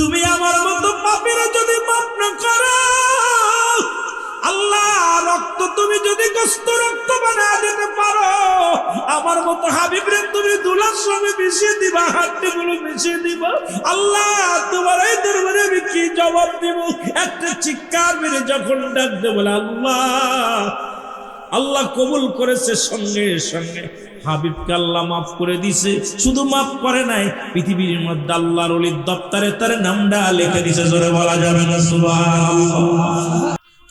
তুমি আমার মতো পাপীরা যদি মাফ না করো, আল্লাহ রক্ত তুমি যদি গোস্ত রক্ত বানায় দিতে পারো, আমার মতো হাবিবরে তুমি দুলার সঙ্গে মিশিয়ে দিবা, হাড্ডিগুলো মিশিয়ে দিবা, আল্লাহ তোমার এই দরবারে আমি কি জবাব দিব? একটা চিৎকার মেরে যখন ডাক দেব আল্লাহ, আল্লাহ কবুল করেছে, সঙ্গে সঙ্গে হাবিবকে আল্লাহ মাফ করে দিছে। শুধু মাফ করে নাই, পৃথিবীর মধ্যে আল্লাহর ওলির দপ্তরে তার নামটা লিখে দিছে। জোরে বলা যাবে না সুবহানাল্লাহ।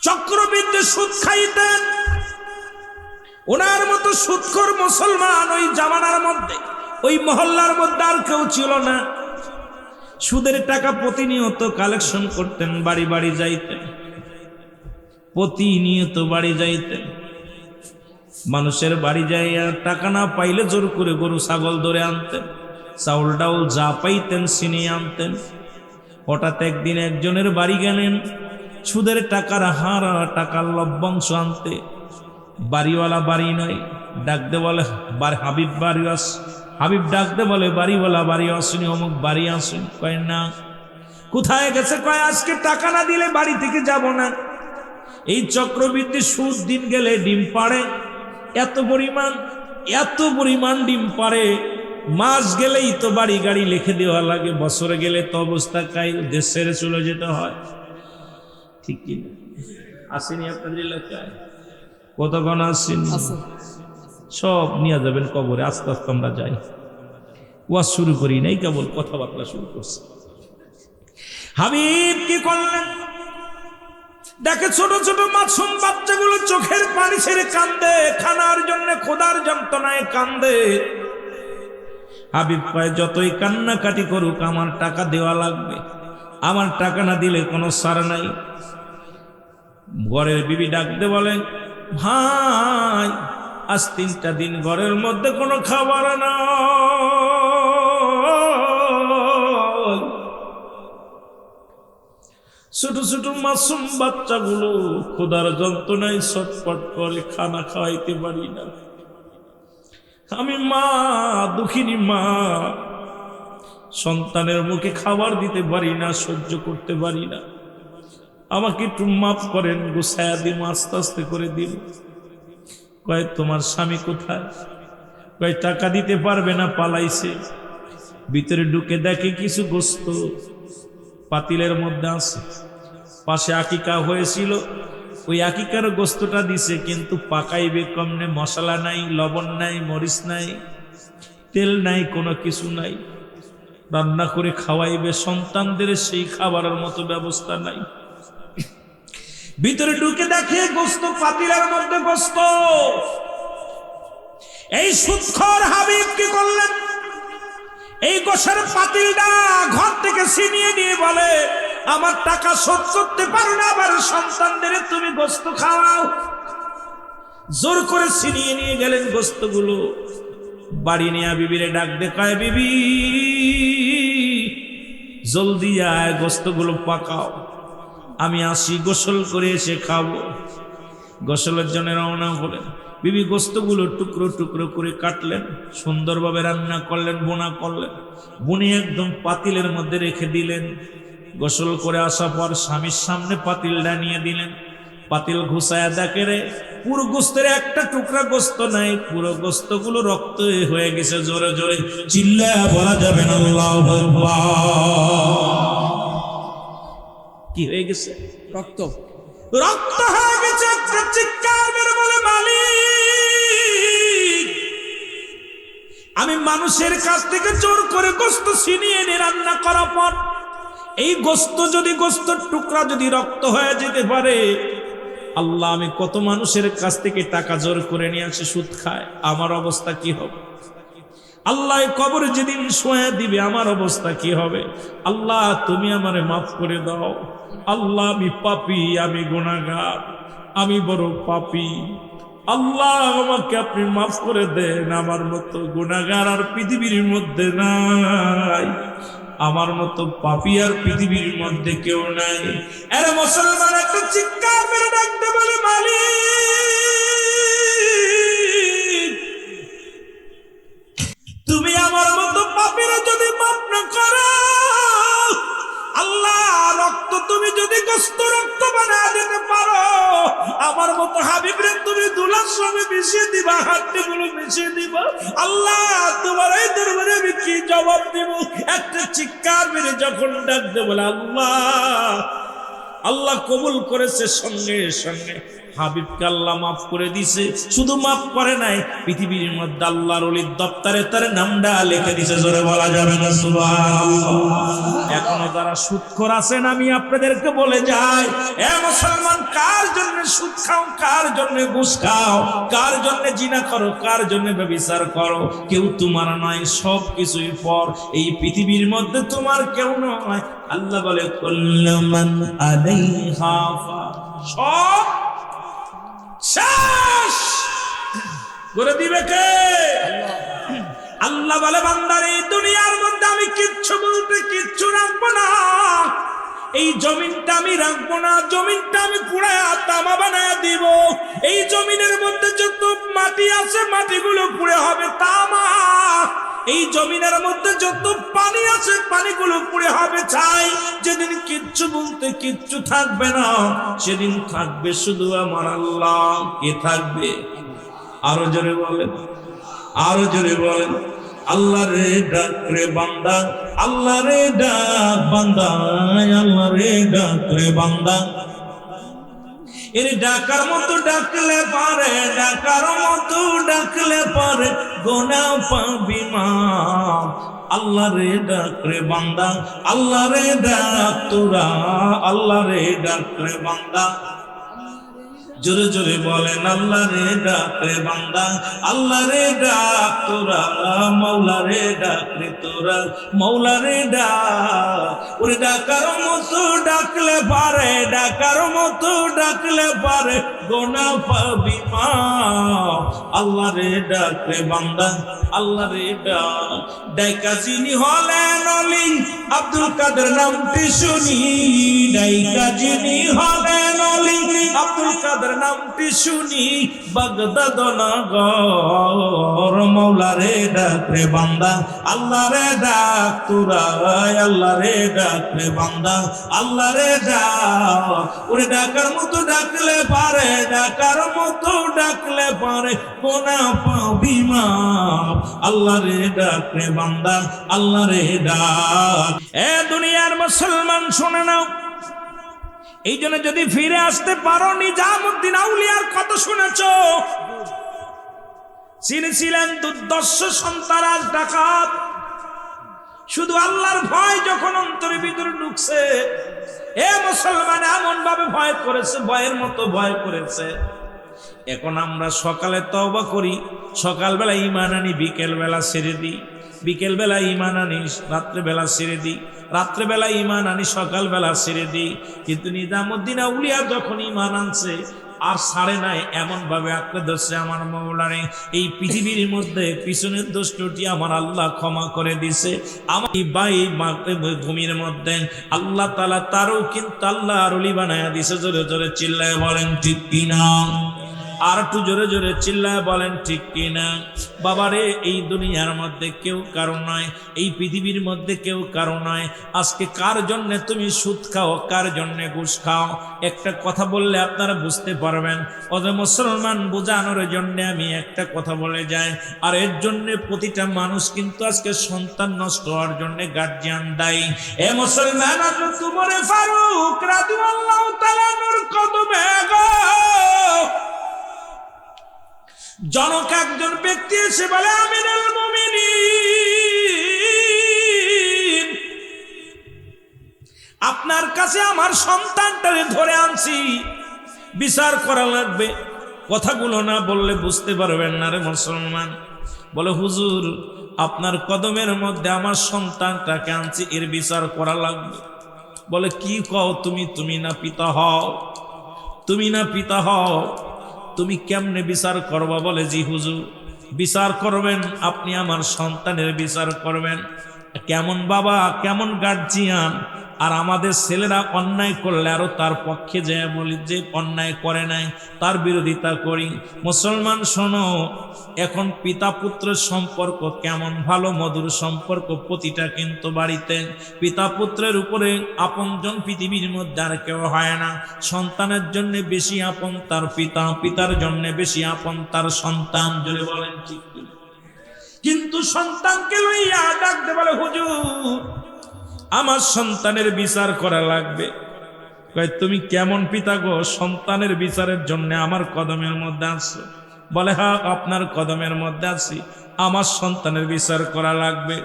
চক্রবৃদ্ধি সুদ খাইতেন, ওনার মতো সুদখোর মুসলমান ওই জামানার মধ্যে, ওই মহল্লার মধ্যে আর কেউ ছিল না। সুদের টাকা প্রতিনিয়ত কালেকশন করতেন, বাড়ি বাড়ি যাইতেন, প্রতিনিয়ত বাড়ি যাইতেন, মানুষের বাড়ি যাইয়া টাকা না পাইলে জোর করে গরু ছাগল ধরে আনতেন, চাউল ডাউল যা পাইতেন ছিনিয়ে আনতেন। হঠাৎ একদিন একজনের বাড়ি গেলেন সুদের টাকার হারা টাকার লভ্যাংশ আনতে। বাড়িওয়ালা বাড়ি নয়, ডাকতে বলে হাবিব বাড়ি আস। হাবিব ডাকতে বলে বাড়িওয়ালা বাড়ি আসুনি, অমুক বাড়ি আসুন। কয় না। কোথায় গেছে? কয় আজকে টাকা না দিলে বাড়ি থেকে যাব না। এই চক্রবৃদ্ধি সুদ দিন গেলে ডিম পাড়ে, এত পরিমাণ ডিম পাড়ে। মাস গেলেই তো বাড়ি গাড়ি লিখে দেওয়া লাগে, বছরে গেলে তো অবস্থা কাই, দেশ ছেড়ে চলে যেতে হয়। ঠিক কিনা? আসেনি আপনাদের এলাকায়? কতক্ষণ আসেনি? সব নিয়ে যাবেন কবরে। আস্তে আস্তে আমরা যাই, ওয়াজ শুরু করি নাই, কেবল কথাবার্তা শুরু করছি। হাবিব কি করলেন? দেখে ছোট ছোট মাসুম বাচ্চাগুলো চোখের পানি ছেড়ে কান্দে, খানার জন্য খোদার যন্ত্রণায় কান্দে। হাবিব কয় যতই কান্নাকাটি করুক আমার টাকা দেওয়া লাগবে, আমার টাকা না দিলে কোনো সার নাই। ঘরের বিবি ডাকতে বলে ভাই আজ 3টা দিন ঘরের মধ্যে কোনো খাবার না, ছোট ছোট মাসুম বাচ্চাগুলো খোদার যন্ত্রণায় ছটফট করে, খানা খাওয়াইতে পারি না। আমি মা, দুঃখিনী মা, সন্তানের মুখে খাবার দিতে পারি না, সহ্য করতে পারি না, আমাকে একটু মাফ করেন, গুছায়া দিব, আস্তে আস্তে করে দিব। কয় তোমার স্বামী কোথায়? কয় টাকা দিতে পারবে না, পালাইছে। ভিতরে ঢুকে দেখে কিছু গোস্ত পাতিলের মধ্যে আছে, পাশে আকিকা হয়েছিল, ওই আকিকার গোস্তটা দিছে, কিন্তু পাকাইবে কমনে, মশলা নাই, লবণ নাই, মরিচ নাই, তেল নাই, কোনো কিছু নাই। রান্না করে খাওয়াইবে সন্তানদের, সেই খাবারের মতো ব্যবস্থা নাই। ভিতরে ঢুকে দেখে গোস্ত, পাতিলের মধ্যে গোস্ত। এই সুদখোর হাবিব কি করলেন? এই গোশের পাতিলটা ঘর থেকে ছিনিয়ে নিয়ে বলে আমার টাকা শোধ করতে পারো না, আবার সন্তানদের তুমি গোস্ত খাওয়াও। জোর করে ছিনিয়ে নিয়ে গেলেন গোস্তগুলো। বাড়ি নিয়ে বিবিরে ডাক দেখায়, বিবি জলদি আয়, গোস্তগুলো পাকাও, আমি আসি, গোসল করে এসে খাবো। গোসলের জন্য রওনা হলেন। বিবি গোস্তগুলো টুকরো টুকরো করে কাটলেন, সুন্দরভাবে রান্না করলেন, বোনা করলেন, বুনে একদম পাতিলের মধ্যে রেখে দিলেন। গোসল করে আসার পর স্বামীর সামনে পাতিলটা নিয়ে দিলেন। পাতিল ঘুষায়া দেখে রে পুরো গোস্তের একটা টুকরা গোস্ত নাই, পুরো গোস্তগুলো রক্ত হয়ে গেছে। জোরে জোরে চিল্লায়া বলা যাবে না আল্লাহু আকবার। কি হয়ে গেছে? রক্ত রক্ত হয়ে গেছে। একটা চিৎকার মেরে বলে মালিক, আমি মানুষের কাছ থেকে জোর করে গোস্ত ছিনিয়ে এনে রান্না করার পর এই গোস্ত যদি, গোস্তর টুকরা যদি রক্ত হয়ে যেতে পারে, আল্লাহ আমি কত মানুষের কাছ থেকে টাকা জোর করে নিয়ে আসে সুদ খায়, আমার অবস্থা কি হবে? আল্লাহ কবরে যেদিন শোয়া দিবে আমার অবস্থা কি হবে? আল্লাহ তুমি আমারে মাফ করে দাও। আল্লাহ আমি পাপী, আমি গুনাহগার, আমি বড় পাপী। আল্লাহ আমাকে আপনি মাফ করে দেন, আমার মতো গুনাহগার আর পৃথিবীর মধ্যে নাই, আমার মতো পাপী আর পৃথিবীর মধ্যে কেউ নাই। আরে মুসলমান একটা চিৎকার মেরে ডাকতে বলে মালিক, তুমি আমার মতো পাপীরা যদি মাফ না করো, সঙ্গে মিশিয়ে দিবা, হাড্ডিগুলো মিশিয়ে দিবা। আল্লাহ তোমার এই দরবারে আমি কি জবাব দিব? একটা চিৎকার মেরে যখন ডাক দেব, বলে আল্লাহ, আল্লাহ কবুল করেছে। সঙ্গে সঙ্গে হাবিবকে আল্লাহ মাফ করে দিছে। শুধু মাফ করে নাই, পৃথিবীর মধ্যে আল্লাহর ওলির দপ্তরে তার নামটা লিখে দিছে। জোরে বলা যাবে না সুবহানাল্লাহ। এখনো যারা সুদখোর আছেন, আমি আপনাদেরকে বলে যাই, এ মুসলমান, কার জন্য সুদ খাও, কার জন্য ঘুষ খাও, কার জন্য জিনা করো, কার জন্য ব্যভিচার করো, কেউ তোমার নয়, সব কিছুই পর। এই পৃথিবীর মধ্যে তোমার কেউ নয়। আল্লাহ বলে কুল্লু মান আলাইহা ফান, সব শেষ করে দিবে কে? আল্লাহ বলে বান্দার, এই দুনিয়ার মধ্যে আমি কিচ্ছু বলতে কিচ্ছু রাখবো না। এই জমিনটা আমি রাখবো না, জমিনটা আমি পুড়ায়া তামা বানায়া দিব। এই জমিনের মধ্যে যত মাটি আছে, মাটিগুলো পুড়ে হবে তামা। এই জমিনের মধ্যে যত পানি আছে, পানিগুলো পুড়ে হবে ছাই। যেদিন কিচ্ছু বলতে কিচ্ছু থাকবে না, সেদিন থাকবে শুধু আমার আল্লাহ। কে থাকবে? আরো জোরে বলেন, আরো জোরে বলেন। আল্লাহ রে ডাক রে বান্দা, আল্লাহ রে ডাক বান্দা, আল্লাহ রে ডাক রে বান্দা। এর ডাকার মতো ডাকলে পারে, ডাকার মতো ডাকলে পারে, গোনা পাবি মাফ। আল্লাহ রে ডাক রে বান্দা, আল্লাহ রে ডাক তোরা, আল্লাহ রে ডাক রে বান্দা। জোরে জোরে বলেন, আল্লাহ রে ডাক রে বান্দা, আল্লাহ রে ডাক তোরা, মাওলা রে ডাক রে তোরা, মাওলা রে ডাক। ওরে ডাকার মতো ডাকলে পারে, ডাকার মতো ডাকলে পারে, গোনা পাবি মাফ। আল্লাহ রে ডাক রে বান্দা, আল্লাহ রে ডাক। ডাইকা যিনি হলেন অলি, আব্দুল কাদের নামটি শুনি। ডাইকা যিনি হলেন অলি, আব্দুল কাদের নামটি শুনি। বাগদাদ নগর, মাওলা রে ডাক রে বান্দা, আল্লাহ রে ডাক তোরা, আল্লাহ রে ডাক রে বান্দা, আল্লাহ রে ডাক। ওরে ডাকার মতো ডাকলে পারে, ডাকার মতো ডাকলে পারে, গোনা পাবি মাফ। আল্লাহ রে ডাক রে বান্দা, আল্লাহ রে ডাক। এ দুনিয়ার মুসলমান শুনে নাও, এই জন্য যদি ফিরে আসতে পারো, নিজামুদ্দিন আউলিয়ার কথা শুনেছ। তিনি ছিলেন দুর্দর্শ সন্তান আর ডাকাত। শুধু আল্লাহর ভয় যখন অন্তরের ভিতরে ঢুকছে, এ মুসলমান এমন ভাবে ভয় করেছে, ভয়ের মতো ভয় করেছে। এখন আমরা সকালে তওবা করি, সকালবেলা ঈমান আনি, বিকেলবেলা ছেড়ে দিই, বিকেলবেলা ঈমান আনি, রাত্রেবেলা ছেড়ে দিই, রাত্রেবেলা ঈমান আনি, সকালবেলা ছেড়ে দিই। কিন্তু নিজামুদ্দিন আউলিয়া যখন ঈমান আনছে আর ছাড়ে নাই, এমন ভাবে আঁকড়ে ধরছে আমার মওলারে। এই পৃথিবীর মধ্যে পিছনের দোষটি আমার আল্লাহ ক্ষমা করে দিছে। আমার ভাই ভূমির মধ্যে আল্লাহ তাআলা তারও কিন্তু আল্লাহ আরলি বানায়া দিছে। জোরে জোরে চিল্লায় বলেন ঠিক কিনা? আর একটু জোরে জোরে চিল্লায় বলেন ঠিক কিনা? বাবারে, এই দুনিয়ার মধ্যে কেউ কারো নয়, এই পৃথিবীর মধ্যে কেউ কারো নয়। আজকে কার জন্য তুমি সুদ খাও, কার জন্য ঘুষ খাও, একটা কথা বললে আপনারা বুঝতে পারবেন। ওদের মুসলমান বোঝানোর জন্য আমি একটা কথা বলে যাই। আর এর জন্য প্রতিটা মানুষ কিন্তু আজকে সন্তান নষ্ট হওয়ার জন্য গার্জিয়ান দায়ী। এ মুসলমান, হযরত ওমর ফারুক রাদিয়াল্লাহু তাআলা নূর কদমে গো, জনক একজন ব্যক্তি এসে বলে, আমিরুল মুমিনিন, আপনার কাছে আমার সন্তানটারে ধরে আনছি, বিচার করা লাগবে। কথাগুলো না বললে বুঝতে পারবেন না রে মুসলমান। বলে, হুজুর, আপনার কদমের মধ্যে আমার সন্তানটাকে আনছি, এর বিচার করা লাগবে। বলে, কি কও তুমি? তুমি না পিতা হও, তুমি না পিতা হও, তুমি কেমনে বিচার করবা? বলে, জি হুজুর, বিচার করবেন, আপনি আমার সন্তানের বিচার করবেন। কেমন বাবা, কেমন গার্জিয়ান, আর আমাদের ছেলেরা অন্যায় করলে আরো তার পক্ষে যায় বলি যে অন্যায় করে নাই, তার বিরোধিতা করি। মুসলমান শোনো, এখন পিতা পুত্রের সম্পর্ক কেমন ভালো মধুর সম্পর্ক প্রতিটা কিন্তু বাড়িতে। পিতা পুত্রের উপরে আপনজন পৃথিবীর মধ্যে আর কেউ হয় না। সন্তানের জন্য বেশি আপন তার পিতা, পিতার জন্য বেশি আপন তার সন্তান। জোরে বলেন ঠিক কি? কিন্তু সন্তানকে লইয়া ডাকতে বলে হুজুর আমার সন্তানের বিচার করা লাগবে। কয় তুমি কেমন পিতা গো, সন্তানের বিচারের জন্য আমার কদমের মধ্যে আছো? বলে হ্যাঁ আপনার কদমের মধ্যে আছি, আমার সন্তানের বিচার করা লাগবে।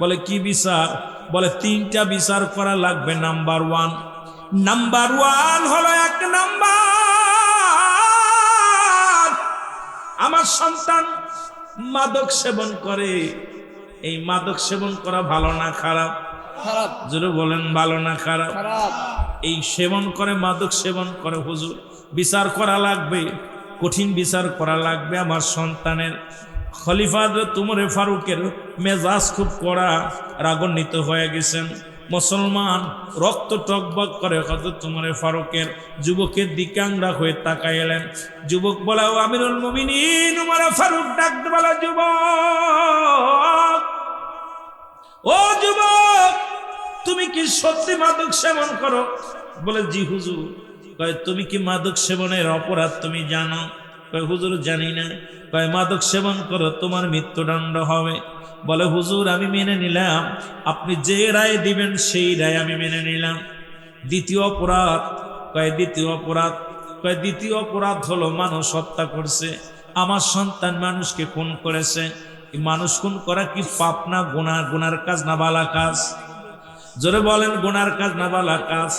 বলে কি বিচার? বলে 3টা বিচার করা লাগবে। নাম্বার ওয়ান হলো, 1 নাম্বার আমার সন্তান মাদক সেবন করে। এই মাদক সেবন করা ভালো না খারাপ? খারাপ। জোরে বলেন ভালো না খারাপ? খারাপ। এই সেবন করে, মাদক সেবন করে, হুজুর বিচার করা লাগবে, কঠিন বিচার করা লাগবে আমার সন্তানের। খলিফা উমরে ফারুকের মেজাজ খুব কড়া, রাগান্বিত হয়ে গেছেন। মুসলমান রক্ত টকবক করে হযরত উমরে ফারুকের যুবকের দিকে আংড়া হয়ে তাকাইলেন। যুবক বলে ও আমিরুল মুমিনিন উমরে ফারুক ডাকতে বলে যুবক, ও যুবক তুমি কি সত্যি মাদক সেবন করো? বলে জি হুজুর। কয় তুমি কি মাদক সেবনের অপরাধ তুমি জানো? কয় হুজুর জানি না। কয় মাদক সেবন করো তোমার মৃত্যুদণ্ড হবে। বলে হুজুর আমি মেনে নিলাম, আপনি যে রায় দিবেন সেই রায় আমি মেনে নিলাম। দ্বিতীয় অপরাধ? কয় দ্বিতীয় অপরাধ? কয় দ্বিতীয় অপরাধ হলো মানুষ হত্যা করছে, আমার সন্তান মানুষকে খুন করেছে। মানুষ খুন করা কি পাপ না গুনাহ? গুনার কাজ না ভালো কাজ? জোরে বলেন গুনার কাজ না ভালো কাজ?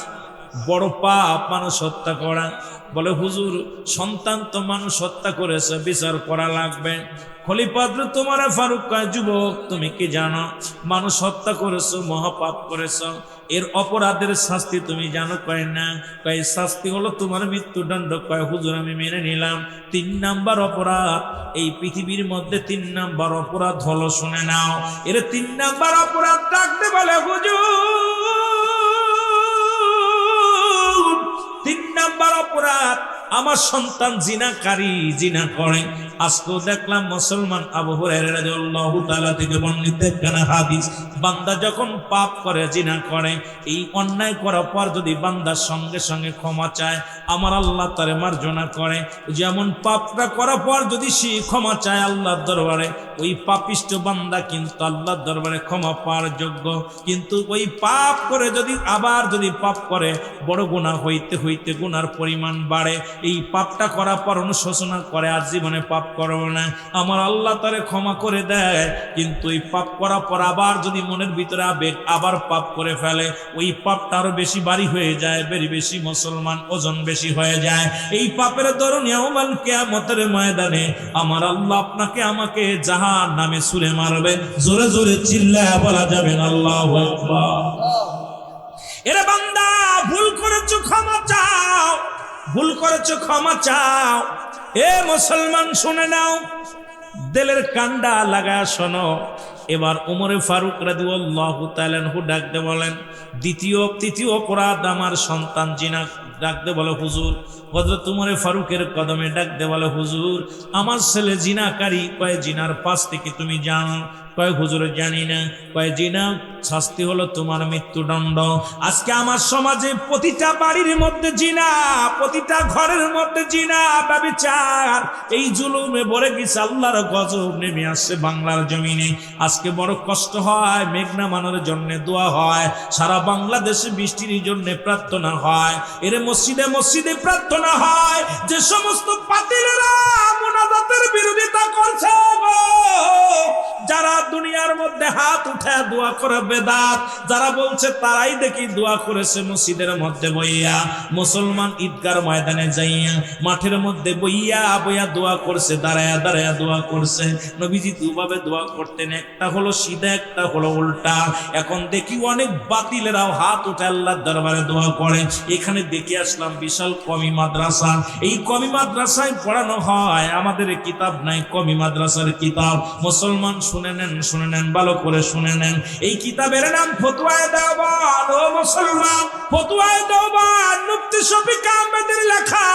বড় পাপ মানুষ হত্যা করা। বলে হুজুর সন্তান তো মানুষ হত্যা করেছে, বিচার করা লাগবে। খলিফা তোমার ফারুক কয় যুবক তুমি কি জানো মানুষ হত্যা করেছো মহাপাপ করেছো, এর অপরাধের শাস্তি তুমি জানো? কয় না। কয় শাস্তি হলো তোমার মৃত্যুদণ্ড। কয় হুজুর আমি মেনে নিলাম। 3 নাম্বার অপরাধ, এই পৃথিবীর মধ্যে 3 নাম্বার অপরাধ হলো, শুনে নাও। এর 3 নাম্বার অপরাধ ডাকতে বলে হুজুর 3 নাম্বার অপরাধ আমার সন্তান জিনাকারী, জিনা করে। আজকেও দেখলাম মুসলমান আবু হুরায়রা রাদিয়াল্লাহু তাআলা থেকে বর্ণিত একখানা হাদিস, বান্দা যখন পাপ করে, জিনা করে, এই অন্যায় করার পর যদি বান্দার সঙ্গে সঙ্গে ক্ষমা চায়, আমার আল্লাহ তারে মার্জনা করে। যেমন পাপটা করার পর যদি সে ক্ষমা চায় আল্লাহর দরবারে, ওই পাপিষ্ট বান্দা কিন্তু আল্লাহর দরবারে ক্ষমা পাওয়ার যোগ্য। কিন্তু ওই পাপ করে যদি আবার যদি পাপ করে, বড় গুনাহ হইতে হইতে গুনার পরিমাণ বাড়ে। এই পাপটা করার পর অনুশোচনা করে আর জীবনে পাপ করবো না, আমার আল্লাহ তারে ক্ষমা করে দেয়। কিন্তু এই পাপ করার পর আবার যদি মনের ভিতরে আবেগ আবার পাপ করে ফেলে, ওই পাপটা আরো বেশি ভারী হয়ে যায়, বেশি মুসলমান ওজন বেশি হয়ে যায়। এই পাপের দরুন ইয়াউমাল কিয়ামতের ময়দানে আমার আল্লাহ আপনাকে আমাকে জাহান্নামে ছুঁড়ে মারবে। জোরে জোরে চিল্লায়া বলা যাবে না আল্লাহু আকবার। এরে বান্দা ভুল করেছো ক্ষমা চাও, ভুল করেছো ক্ষমা চাও। এ মুসলমান শুনে নাও, দিলের কান্ডা লাগায় শোনো। এবার উমরে ফারুক রাদিয়াল্লাহু তাআলা আনহু ডাকতে বলেন তৃতীয় অপরাধ আমার সন্তান জিনা। ডাকতে বলে হুজুর, হযরত উমরে ফারুকের কদমে ডাকতে বলে হুজুর আমার ছেলে জিনাকারী। কয় জিনার পাশ থেকে তুমি জানো? কয় হুজুর জানি না। কয় জিনা শাস্তি হলো তোমার মৃত্যুদণ্ড। আজকে আমার সমাজে প্রতিটা বাড়ির মধ্যে জিনা, প্রতিটা ঘরের মধ্যে জিনা, ব্যভিচার, এই জুলুমে ভরে গেছে। আল্লাহর গজব নেমে আসছে বাংলার জমিনে। আজকে বড় কষ্ট হয়, মেঘ নামানোর জন্য দোয়া হয়, সারা বাংলাদেশে বৃষ্টির জন্য প্রার্থনা হয়, এর মসজিদে মসজিদে প্রার্থনা হয়। যে সমস্ত পাতিলেরা মুনাজাতের বিরোধিতা করছে গো, যারা দুনিয়ার মধ্যে হাত উঠে দোয়া করে বেদাত, যারা বলছে তারাই দেখি দোয়া করেছে মসজিদের মধ্যে বইয়া, মুসলমান ঈদগার ময়দানে যাইয়া মাঠের মধ্যে বইয়া বইয়া দোয়া করছে, দাঁড়ায়া দাঁড়ায়া দোয়া করছে। নবীজি দুভাবে দোয়া করতেন, একটা হলো সিধা, একটা হলো উল্টা। এখন দেখি অনেক বাতিলেরাও হাত উঠে আল্লাহর দরবারে দোয়া করে। এখানে দেখে আসলাম বিশাল কমি মাদ্রাসা, এই কমি মাদ্রাসায় পড়ানো হয়, আমাদের কিতাব নাই, কমি মাদ্রাসার কিতাব। মুসলমান শুনে নেন ভালো করে শুনে নেন। এই কিতাবের নাম ফতোয়ায়ে দেওবান। ও মুসলমান, ফতোয়ায়ে দেওবান মুফতি শফিক আহমেদের লেখা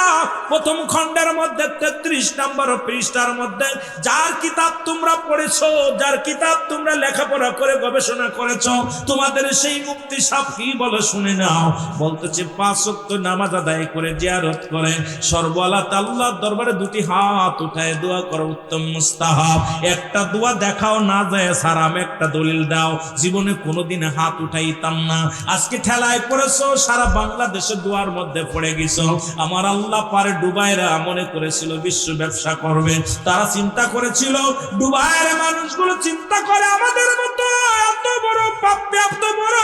প্রথম খণ্ডের মধ্যে 33 নম্বর পৃষ্ঠার মধ্যে যার কিতাব তোমরা পড়েছো, যার কিতাব তোমরা লেখাপড়া করে গবেষণা করেছো, তোমাদের সেই মুফতি সাহেব কি বলে শুনে নাও। বলতেছে 5 ওয়াক্ত নামাজ আদায় করে জিয়ারত করে সর্বআলা আল্লাহর দরবারে 2টি হাত উঠায় দোয়া করো উত্তম মুস্তাহাব। একটা দোয়া দেখাও না যায় সারাম, একটা দলিল দাও। জীবনে কোনোদিন হাত উঠাইতাম না, আজকে ঠেলায় পড়েছো, সারা বাংলাদেশে দোয়ার মধ্যে পড়ে গেছো। আমার আল্লাহ পারে ডুবাইরা মনে করেছিল বিশ্ব ব্যবসা করবে, তারা চিন্তা করেছিল ডুবাইয়ের মানুষগুলো চিন্তা করে আমাদের মতো এত বড় পাপ্পে, এত বড়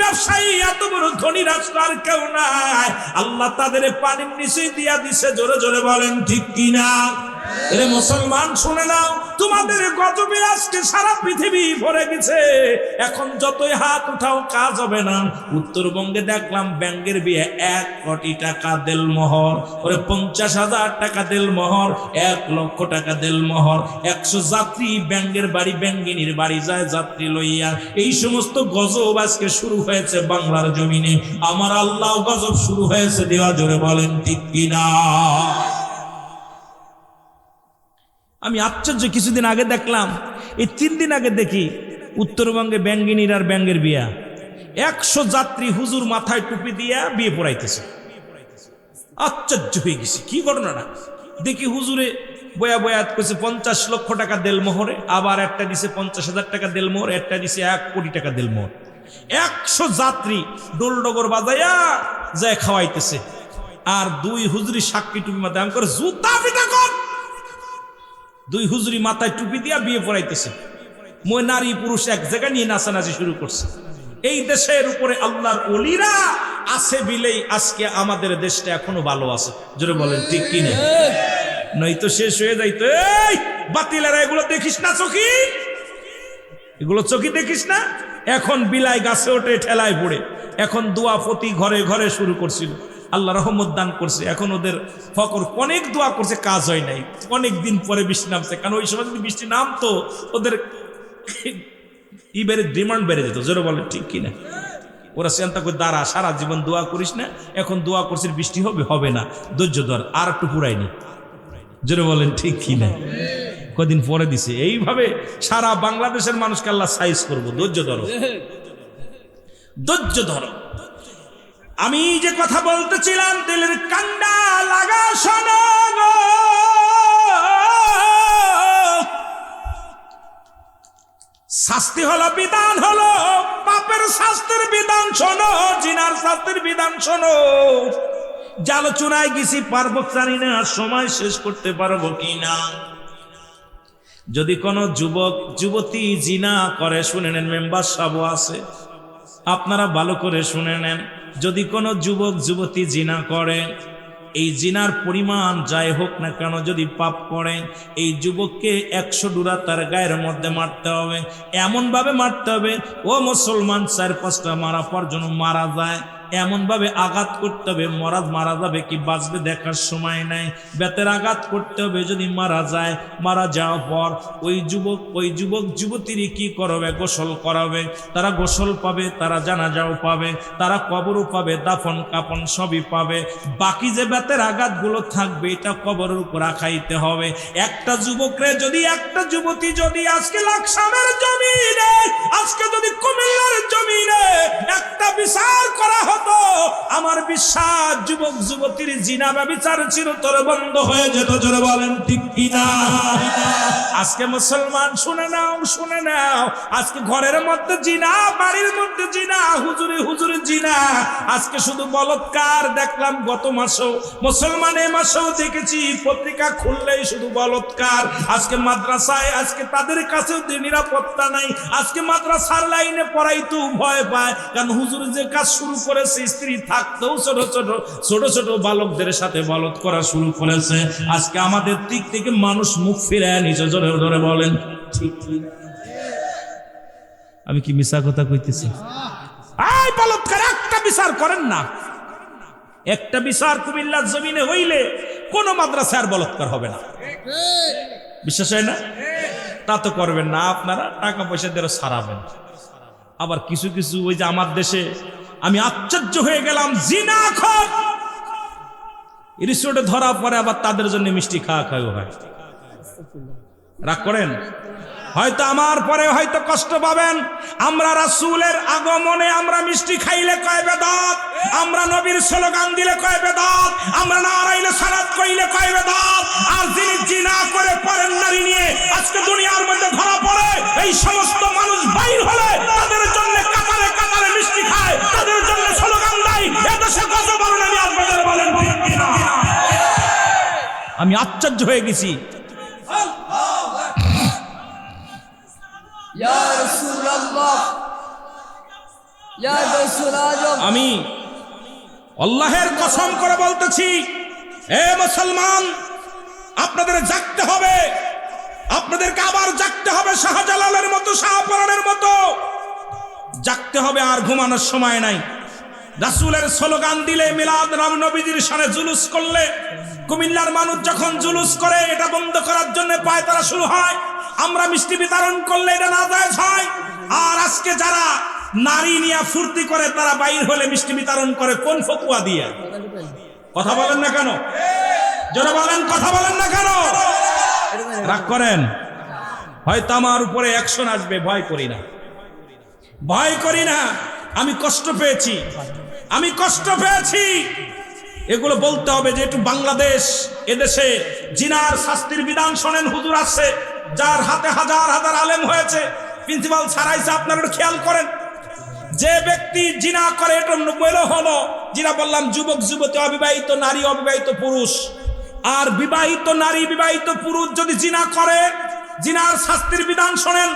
ব্যবসায়ী, এত বড় ধনী রাষ্ট্র আর কেউ নাই। আল্লাহ তাদের পানির নিচে দিয়া দিছে। জোরে জোরে বলেন ঠিক কিনা? এরে মুসলমান শুনে নাও, তোমাদের গজবে আজকে সারা পৃথিবী ভরে গেছে। এখন যতই হাত উঠাও কাজ হবে না। উত্তরবঙ্গে দেখলাম ব্যাংকের বিয়ে 1 কোটি টাকা দেলমোহর, ওরে 50,000 টাকা দেলমোহর, 1 লক্ষ টাকা দেলমোহর। 100 যাত্রী ব্যাংকের বাড়ি, ব্যাঙ্গিনীর বাড়ি যায় যাত্রী লইয়া। এই সমস্ত গজব আজকে শুরু হয়েছে বাংলার জমিনে। আমার আল্লাহ গজব শুরু হয়েছে দেওয়া। জোরে বলেন ঠিক কিনা? আমি আশ্চর্য, কিছুদিন আগে দেখলাম, এই 3 দিন আগে দেখি উত্তরবঙ্গে ব্যাঙ্গিনীর আর ব্যাঙ্গের বিয়া। 100 যাত্রী হুজুর মাথায় টুপি দিয়া বিয়ে পড়াইতেছে। আশ্চর্য হয়ে গেছি, কি ঘটনাটা দেখি। হুজুরে বয়া বয়া করছে 50 লক্ষ টাকা দেলমোহরে, আবার একটা দিছে 50,000 টাকা দেলমোহর, একটা দিছে 1 কোটি টাকা দেলমোহর। 100 যাত্রী ডোল ডগর বাজাইয়া যায় খাওয়াইতেছে। আর 2 হুজুরি সাক্ষী টুপি মাথায় আমি করে জুতা পিটা কর। 2 হুজুরি মাথায় টুপি দিয়া বিয়ে পড়াইতেছে। মই নারী পুরুষ এক জায়গায় নিয়ে নাচানাচি শুরু করছে। এই দেশের উপরে আল্লাহর ওলিরা আছে বিলেই আজকে আমাদের দেশটা এখনো ভালো আছে। জোরে বলেন ঠিক কিনা? নয়তো শেষ হয়ে যাইতো। এই বাতিলেরা এগুলো দেখিস না চোখি? এগুলো চোখি দেখিস না? এখন বিলাই গাছে ওঠে, ঠেলায় পড়ে। এখন দোয়া প্রতি ঘরে ঘরে শুরু করছিল। আল্লাহ রহমত দান করছে, এখন ওদের ফকর অনেক দোয়া করছে, কাজ হয় নাই। অনেক দিন পরে বৃষ্টি নামছে, কারণ ওই সময় যদি বৃষ্টি নামতো ওদের ডিমান্ড বেড়ে যেত। জোরে বলে ঠিক কিনা? ওরা চিন্তা করে দাঁড়া, সারা জীবন দোয়া করিস না, এখন দোয়া করছিস বৃষ্টি হবে, হবে না, ধৈর্য ধর, আর একটু পুরাইনি। জোরে বলেন ঠিক কিনা? কদিন পরে দিছে। এইভাবে সারা বাংলাদেশের মানুষকে আল্লাহ সাইজ করবো। ধৈর্য ধরো, ধৈর্য ধরো। আমি যে কথা বলতেছিলাম, দিলের কান্ডা লাগা শোনো, শাস্তি হলো, বিধান হলো, পাপের শাস্তির বিধান শোনো, জিনার শাস্তির বিধান শোনো। আলোচনায় গেছি, পারবো জানি না, সময় শেষ করতে পারবো কিনা। যদি কোনো যুবক যুবতী জিনা করে, শুনে নেন, মেম্বার সাহেব আছে, আপনারা ভালো করে শুনে নেন। যদি কোনো যুবক যুবতী জিনা করে, এই জিনার পরিমাণ যাই হোক না কেন, যদি পাপ করে, এই যুবককে 100 ডুরা তার গায়ের মধ্যে মারতে হবে। এমনভাবে মারতে হবে, ও মুসলমান, 4-5টা মারা পর যেন মারা যায়। এমনভাবে আঘাত করতে হবে, মারা যাবে কি বাঁচবে দেখার সময় নাই। বেতের আঘাত করতে হবে, যদি মারা যায়, মারা যাওয়ার পর ওই যুবক যুবতীর কি করবে? গোসল করাবে। তারা গোসল পাবে, তারা জানাজাও পাবে, তারা কবরও পাবে, দাফন কাফন সবই পাবে। বাকি যে বেতের আঘাতগুলো থাকবে, এটা কবরের উপর রাখাইতে হবে। একটা যুবকরে যদি, একটা যুবতী যদি আজকে লাকসামের জমিনে, আজকে যদি কুমিল্লার জমিনে একটা বিচার করা হতো, আমার বিশ্বাস যুবক যুবতীর জিনা ব্যভিচার চিরতরে বন্ধ হয়ে যেত। জোরে বলেন ঠিক কিনা? আজকে মুসলমান শুনে নাও, শুনে নাও, আজকে ঘরের মধ্যে জিনা, বাড়ির মধ্যে জিনা, হুজুরি হুজুরি জিনা। আজকে শুধু বলৎকার দেখলাম গত মাসেও, মুসলমান এই মাসেও দেখেছি, পত্রিকা খুললেই শুধু বলৎকার। আজকে মাদ্রাসায়, আজকে তাদের কাছেও নিরাপত্তা নাই। আজকে মাদ্রাসার লাইনে পড়াইতেও ভয় পায়, কারণ হুজুর যে কাজ শুরু করেছে, স্ত্রী থাকতেও ছোট ছোট বালকদের সাথে বলৎ করা শুরু করেছে। আজকে আমাদের দিক থেকে মানুষ মুখ ফিরায় নিচে। জোরে জোরে বলেন ঠিক। আমি কি মিছা কথা কইতেছি? এই বলৎকার একটা বিচার করেন না, একটা বিচার কুমিল্লার জমিনে হইলে কোন মাদ্রাসার বলৎকার হবে না। বিশ্বাস হয় না? তা তো করবেন না, আপনারা টাকা পয়সা দিয়ে সারাবেন। আবার কিছু কিছু ওই যে আমার দেশে আমি আশ্চর্য হয়ে গেলাম, জিনাখোর রিসোর্টে ধরা পড়ে আবার তাদের জন্য মিষ্টি খাওয়া হয়। রাগ করেন? হয়তো আমার পরে হয়তো কষ্ট পাবেন। আমরা রাসূলের আগমনে আমরা মিষ্টি খাইলে কয় বেদাত, আমরা নবীর স্লোগান দিলে কয় বেদাত, আমরা নারাইলে সালাত কইলে কয় বেদাত। আর যিনি জিনা করে পরের নারী নিয়ে আজকে দুনিয়ার মধ্যে ধরা পড়ে, এই সমস্ত মানুষ বাইর হলে তাদের জন্য কাতারে কাতারে মিষ্টি খায়, তাদের জন্য স্লোগান দেয়, এদেশে গজব আর নামি আপনাদের বলেন ঠিক কিনা? আমি আশ্চর্য হয়ে গেছি। আমি আল্লাহের কসম করে বলতেছি, এ মুসলমান, আপনাদের জাগতে হবে, আপনাদেরকে আবার জাগতে হবে, শাহজালালের মতো, শাহপরানের মতো জাগতে হবে। আর ঘুমানোর সময় নাই। রাসূলের স্লোগান দিলে, মিলাদ নবীজির শানে জুলুস করলে, কুমিল্লার মানুষ যখন জুলুস করে এটা বন্ধ করার জন্য পায়তারা শুরু হয়। আমরা মিষ্টি বিতরণ করলে এটা নাজায়েজ হয়। আর আজকে যারা নারী নিয়ে ফুর্তি করে তারা বাইর হলে মিষ্টি বিতরণ করে কোন ফতোয়া দিয়ে? কথা বলেন না কেন? জোরে বলেন, কথা বলেন না কেন? রাগ করেন? হয়তো আমার উপরে অ্যাকশন আসবে, ভয় করি না, ভয় করি না। আমি কষ্ট পেয়েছি, আমি কষ্ট পেয়েছি। এগুলো বলতে হবে যে একটু বাংলাদেশ, এদেশে জিনার শাস্তির বিধান শোনেন। হুজুর আছে যার হাতে হাজার হাজার আলেম হয়েছে, প্রিন্সিপাল ছাড়াইছে। আপনারা একটু খেয়াল করেন, যে ব্যক্তি জিনা করে, এটা হলো জিনা বললাম যুবক যুবতী, অবিবাহিত নারী, অবিবাহিত পুরুষ। আর বিবাহিত নারী, বিবাহিত পুরুষ যদি জিনা করে, জিনার শাস্তির বিধান শোনেন।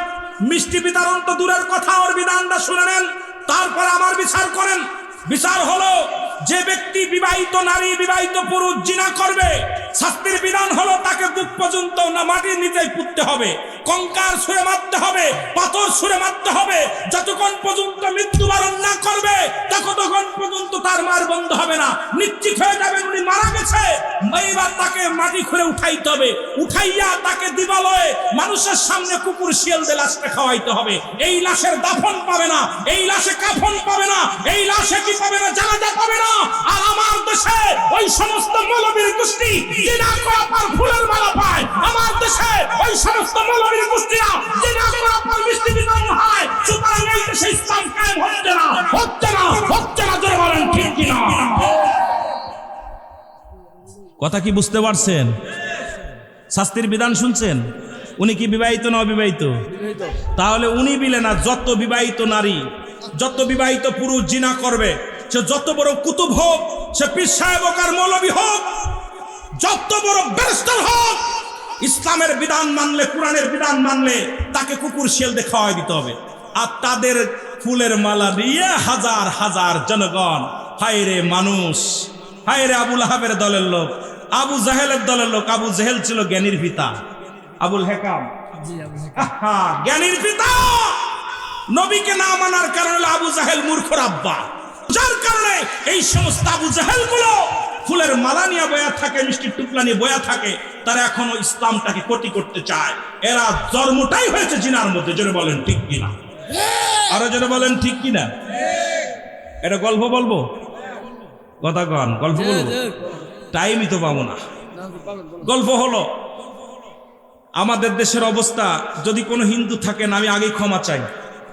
মিষ্টি বিতরণ তো দূরের কথা, ওর বিধানটা শুনে নেন, তারপরে আমার বিচার করেন। বিচার হলো, যে ব্যক্তি বিবাহিত নারী, বিবাহিত পুরুষ জিনা করবে, শাস্তির বিধান হলো তাকে বুক পর্যন্ত না মাটির নিচে পুঁততে হবে, কঙ্কার ছুঁড়ে মারতে হবে, পাথর ছুঁড়ে মারতে হবে। যতক্ষণ পর্যন্ত মৃত্যুবরণ না করবে ততক্ষণ পর্যন্ত তার মার বন্ধ হবে না। নিশ্চিত হয়ে যাবেন উনি মারা গেছে, এইবার তাকে মাটি খুঁড়ে উঠাইতে হবে। উঠাইয়া তাকে দিবালয়ে মানুষের সামনে কুকুর শিয়াল দিয়ে লাশটা খাওয়াইতে হবে। এই লাশের দাফন পাবে না, এই লাশে কাফন পাবে না, এই লাশে কি পাবে না? জানাজা পাবে না। আর আমার দেশে ওই সমস্ত মৌলবীর গোষ্ঠী জিনা করার পর ফুলের মালা পায়। আমার দেশে ওই সমস্ত মৌলবীর গোষ্ঠীরা জিনা করার পর মিষ্টি বিতরণ হয়। সুতরাং এই দেশে ইসলাম কায়েম হচ্ছে না, হচ্ছে না, হচ্ছে না। জোরে বলেন ঠিক কিনা? কথা কি বুঝতে পারছেন? শাস্তির বিধান শুনছেন? উনি কি বিবাহিত না অবিবাহিত? তাহলে উনি বিলে না, যত বিবাহিত নারী, যত বিবাহিত পুরুষ জিনা করবে, সে যত বড় কুতুব হোক, সে পীর সাহেব হোক আর মৌলবী হোক, যত বড় ব্যারিস্টার হোক, ইসলামের বিধান মানলে, কোরআনের বিধান মানলে তাকে কুকুর শিয়াল দিয়ে খাওয়াই দিতে হবে। আর তাদের ফুলের মালা দিয়ে হাজার হাজার জনগণ, হায় রে মানুষ, হায় রে আবুল আহাবের দলের লোক, আবু জাহেলের দলের লোক। আবু জাহেল ছিল জ্ঞানীর পিতা, আবুল হেকাম জ্ঞানীর পিতা। নবীকে না মানার কারণে আবু জাহেল মূর্খর আব্বা, যার কারণে এই সমস্ত আবু জাহেল গুলো ফুলের মালা নিয়ে বয়া থাকে, মিষ্টির টুকলা নিয়ে বয়া থাকে। তারা এখনো ইসলামটাকে ক্ষতি করতে চায়। এরা জন্মটাই হয়েছে জিনার মধ্যে। জোরে বলেন ঠিক কিনা? আরো জোরে বলেন ঠিক কিনা? এটা গল্প বলবো? কথা কন, গল্প বলবো? টাইমই তো পাবো না। গল্প হলো, আমাদের দেশের অবস্থা, যদি কোনো হিন্দু থাকেন আমি আগেই ক্ষমা চাই,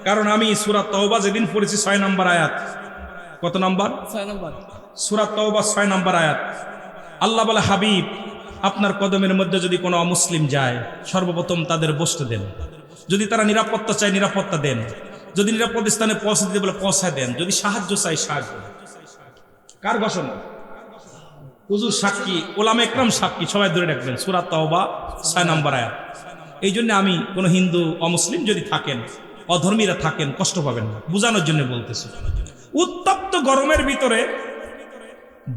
কারণ আমি সূরা তাওবা যেদিন পড়েছি 6 নম্বর আয়াত। কত নম্বর? 6 নম্বর। সূরা তাওবা 6 নম্বর আয়াত। আল্লাহ বলে, হাবিব, আপনার কদমের মধ্যে যদি কোনো অমুসলিম যায়, সর্বপ্রথম তাদের বসতে দেন। যদি তারা নিরাপত্তা চায়, নিরাপত্তা দেন। যদি নিরাপদ স্থানে পৌঁছে দিতে বলে পৌঁছায় দেন। যদি সাহায্য চাই, সাহায্য। কার ঘোষণা? হুজুর সাক্ষী, ওলামা একরাম সাক্ষী, সবাই ধরে রাখবেন। সূরা তাওবা 6 নম্বর আয়াত। এই জন্য আমি কোনো হিন্দু অমুসলিম যদি থাকেন, অধর্মীরা থাকেন, কষ্ট পাবেন না, বোঝানোর জন্য বলতেছি। উত্তপ্ত গরমের ভিতরে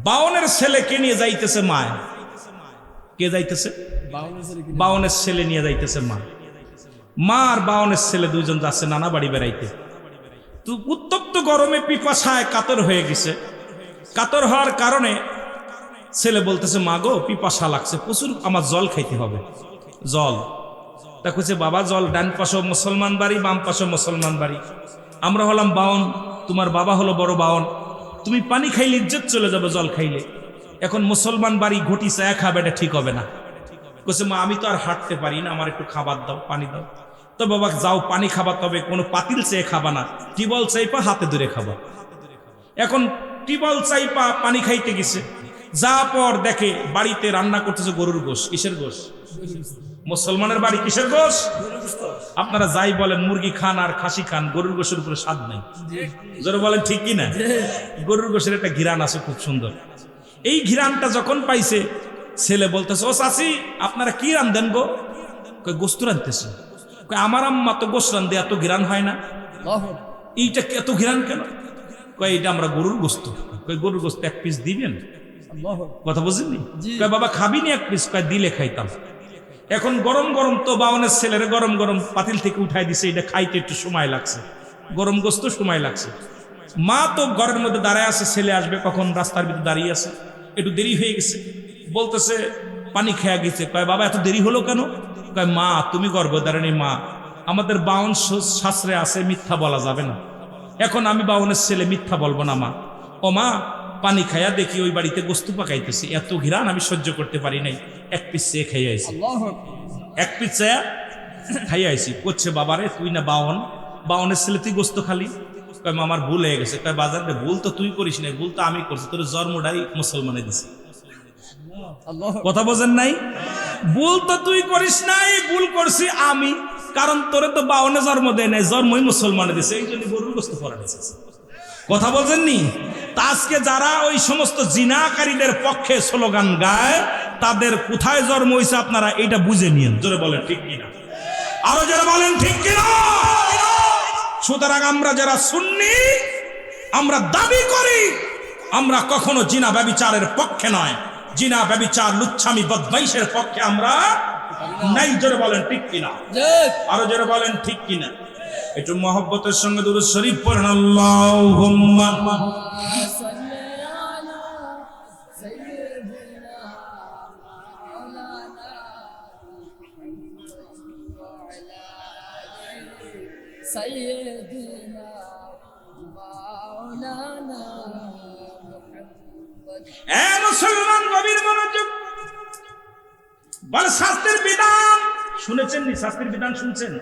52 ছেলেকে নিয়ে যাইতেছে মায়। কে যাইতেছে? 52 ছেলে নিয়ে যাইতেছে মা। মা আর 52 ছেলে দুইজন যাচ্ছে নানা বাড়ি বেড়াইতে। তো উত্তপ্ত গরমে পিপাসায় কাতর হয়ে গেছে। কাতর হওয়ার কারণে ছেলে বলতেছে, মা গো, পিপাসা লাগছে প্রচুর, আমার জল খাইতে হবে। জল তা কইছে বাবা জল ডান পাশে মুসলমান বাড়ি, বাম পাশে মুসলমান বাড়ি, আমরা হলাম বাউন, তোমার বাবা হলো বড় বাউন, তুমি পানি খাইলে ইজ্জত চলে যাবে জল খাইলে, এখন মুসলমান বাড়ি ঘটি চায়া খাবে, এটা ঠিক হবে না। কইছে মা আমি তো আর হাঁটতে পারি না, আমার একটু খাবার দাও, পানি দাও। তো বাবা যাও পানি খাবা, তবে কোনো পাতিল চেয়ে খাবা না, টিবল চাইপা হাতে ধরে খাবা। এখন টিবল চাইপা পানি খাইতে গেছে, যা পর দেখে বাড়িতে রান্না করতেছে গরুর গোশ। কিসের গোশ? মুসলমানের বাড়ি কিসের গোশ? আপনারা যাই বলেন মুরগি খান আর খাসি খান, গরুর গোশের উপরে স্বাদ নেই। যারা বলেন ঠিক কিনা? গরুর গোশের একটা ঘিরান আছে খুব সুন্দর। এই ঘিরানটা যখন পাইছে, ছেলে বলতেছে ও চাচি আপনারা কি রান্ধেন গো? কই গোস্ত রান্ধতেছে। কই আমার আম্মা তো গোস্ত রান্ধে, এত ঘিরান হয় না। এইটা এত ঘিরান কেন? কই এটা আমরা গরুর গোস্ত। কই গরুর গোস্ত এক পিস দিবেন? কথা বুঝিনি? কই বাবা খাবি নি এক পিস? কই দিলে খাইতাম। এখন গরম গরম তো বাউনের ছেলের গরম গরম পাতিল থেকে উঠাই দিছে, এটা খাইতে একটু সময় লাগছে, গরম গোস্ত সময় লাগছে। মা তো ঘরের মধ্যে দাঁড়ায় আছে, ছেলে আসবে কখন, রাস্তার ভিতরে দাঁড়িয়ে আছে, একটু দেরি হয়ে গেছে, বলতেছে পানি খেয়ে গেছে। কয় বাবা এত দেরি হলো কেন? কয় মা তুমি গর্ভধারিণী মা, আমাদের বাউন শাস্ত্রে আছে মিথ্যা বলা যাবে না, এখন আমি বাউনের ছেলে মিথ্যা বলবো না মা। ও মা পানি খাইয়া দেখি ওই বাড়িতে গোস্ত পাকাইতেছি, এত ঘিরান আমি সহ্য করতে পারি নাই, এক পিস চেয়ে খাইয়া আইছি, এক পিস চেয়ে খাইয়া আইছি। করছে বাবারে তুই না বাউন, বাউনের ছেলে তুই গোস্ত খালি? কয় মা আমার ভুল হয়ে গেছে। কয় বাজার ভুল তো তুই করিস নাই, ভুল তো আমি করছি, তোর জন্মটাই মুসলমানে দিছি। কথা বোঝেন নাই? ভুল তো তুই করিস নাই, ভুল করছি আমি, কারণ তোরে তো বাউনে জন্ম দেয় নাই, জন্মই মুসলমানে দিছে, এই জন্য গরুর গোস্ত পড়া দিছে। কথা বলছেননি? তা আজকে যারা ওই সমস্ত জিনাকারীদের পক্ষে স্লোগান গায়, তাদের কোথায় জন্ম হয়েছে আপনারা এটা বুঝে নিন। জোরে বলেন ঠিক কিনা? আরো যারা বলেন ঠিক কিনা? সুতরাং আমরা যারা সুন্নি, আমরা দাবি করি আমরা কখনো জিনা ব্যভিচারের পক্ষে নয়, জিনা ব্যভিচার লুচ্ছামি বদমাইশের পক্ষে আমরা নাই। জোরে বলেন ঠিক কিনা? আরো যারা বলেন ঠিক কিনা? একটু মহব্বতের সঙ্গে দুরূদ শরীফ পড়েন। আল্লাহুম্মা মুসলমান গভীর মনোযোগ। বলে শাস্ত্রের বিধান শুনেছেন নি? শাস্ত্রের বিধান শুনছেন?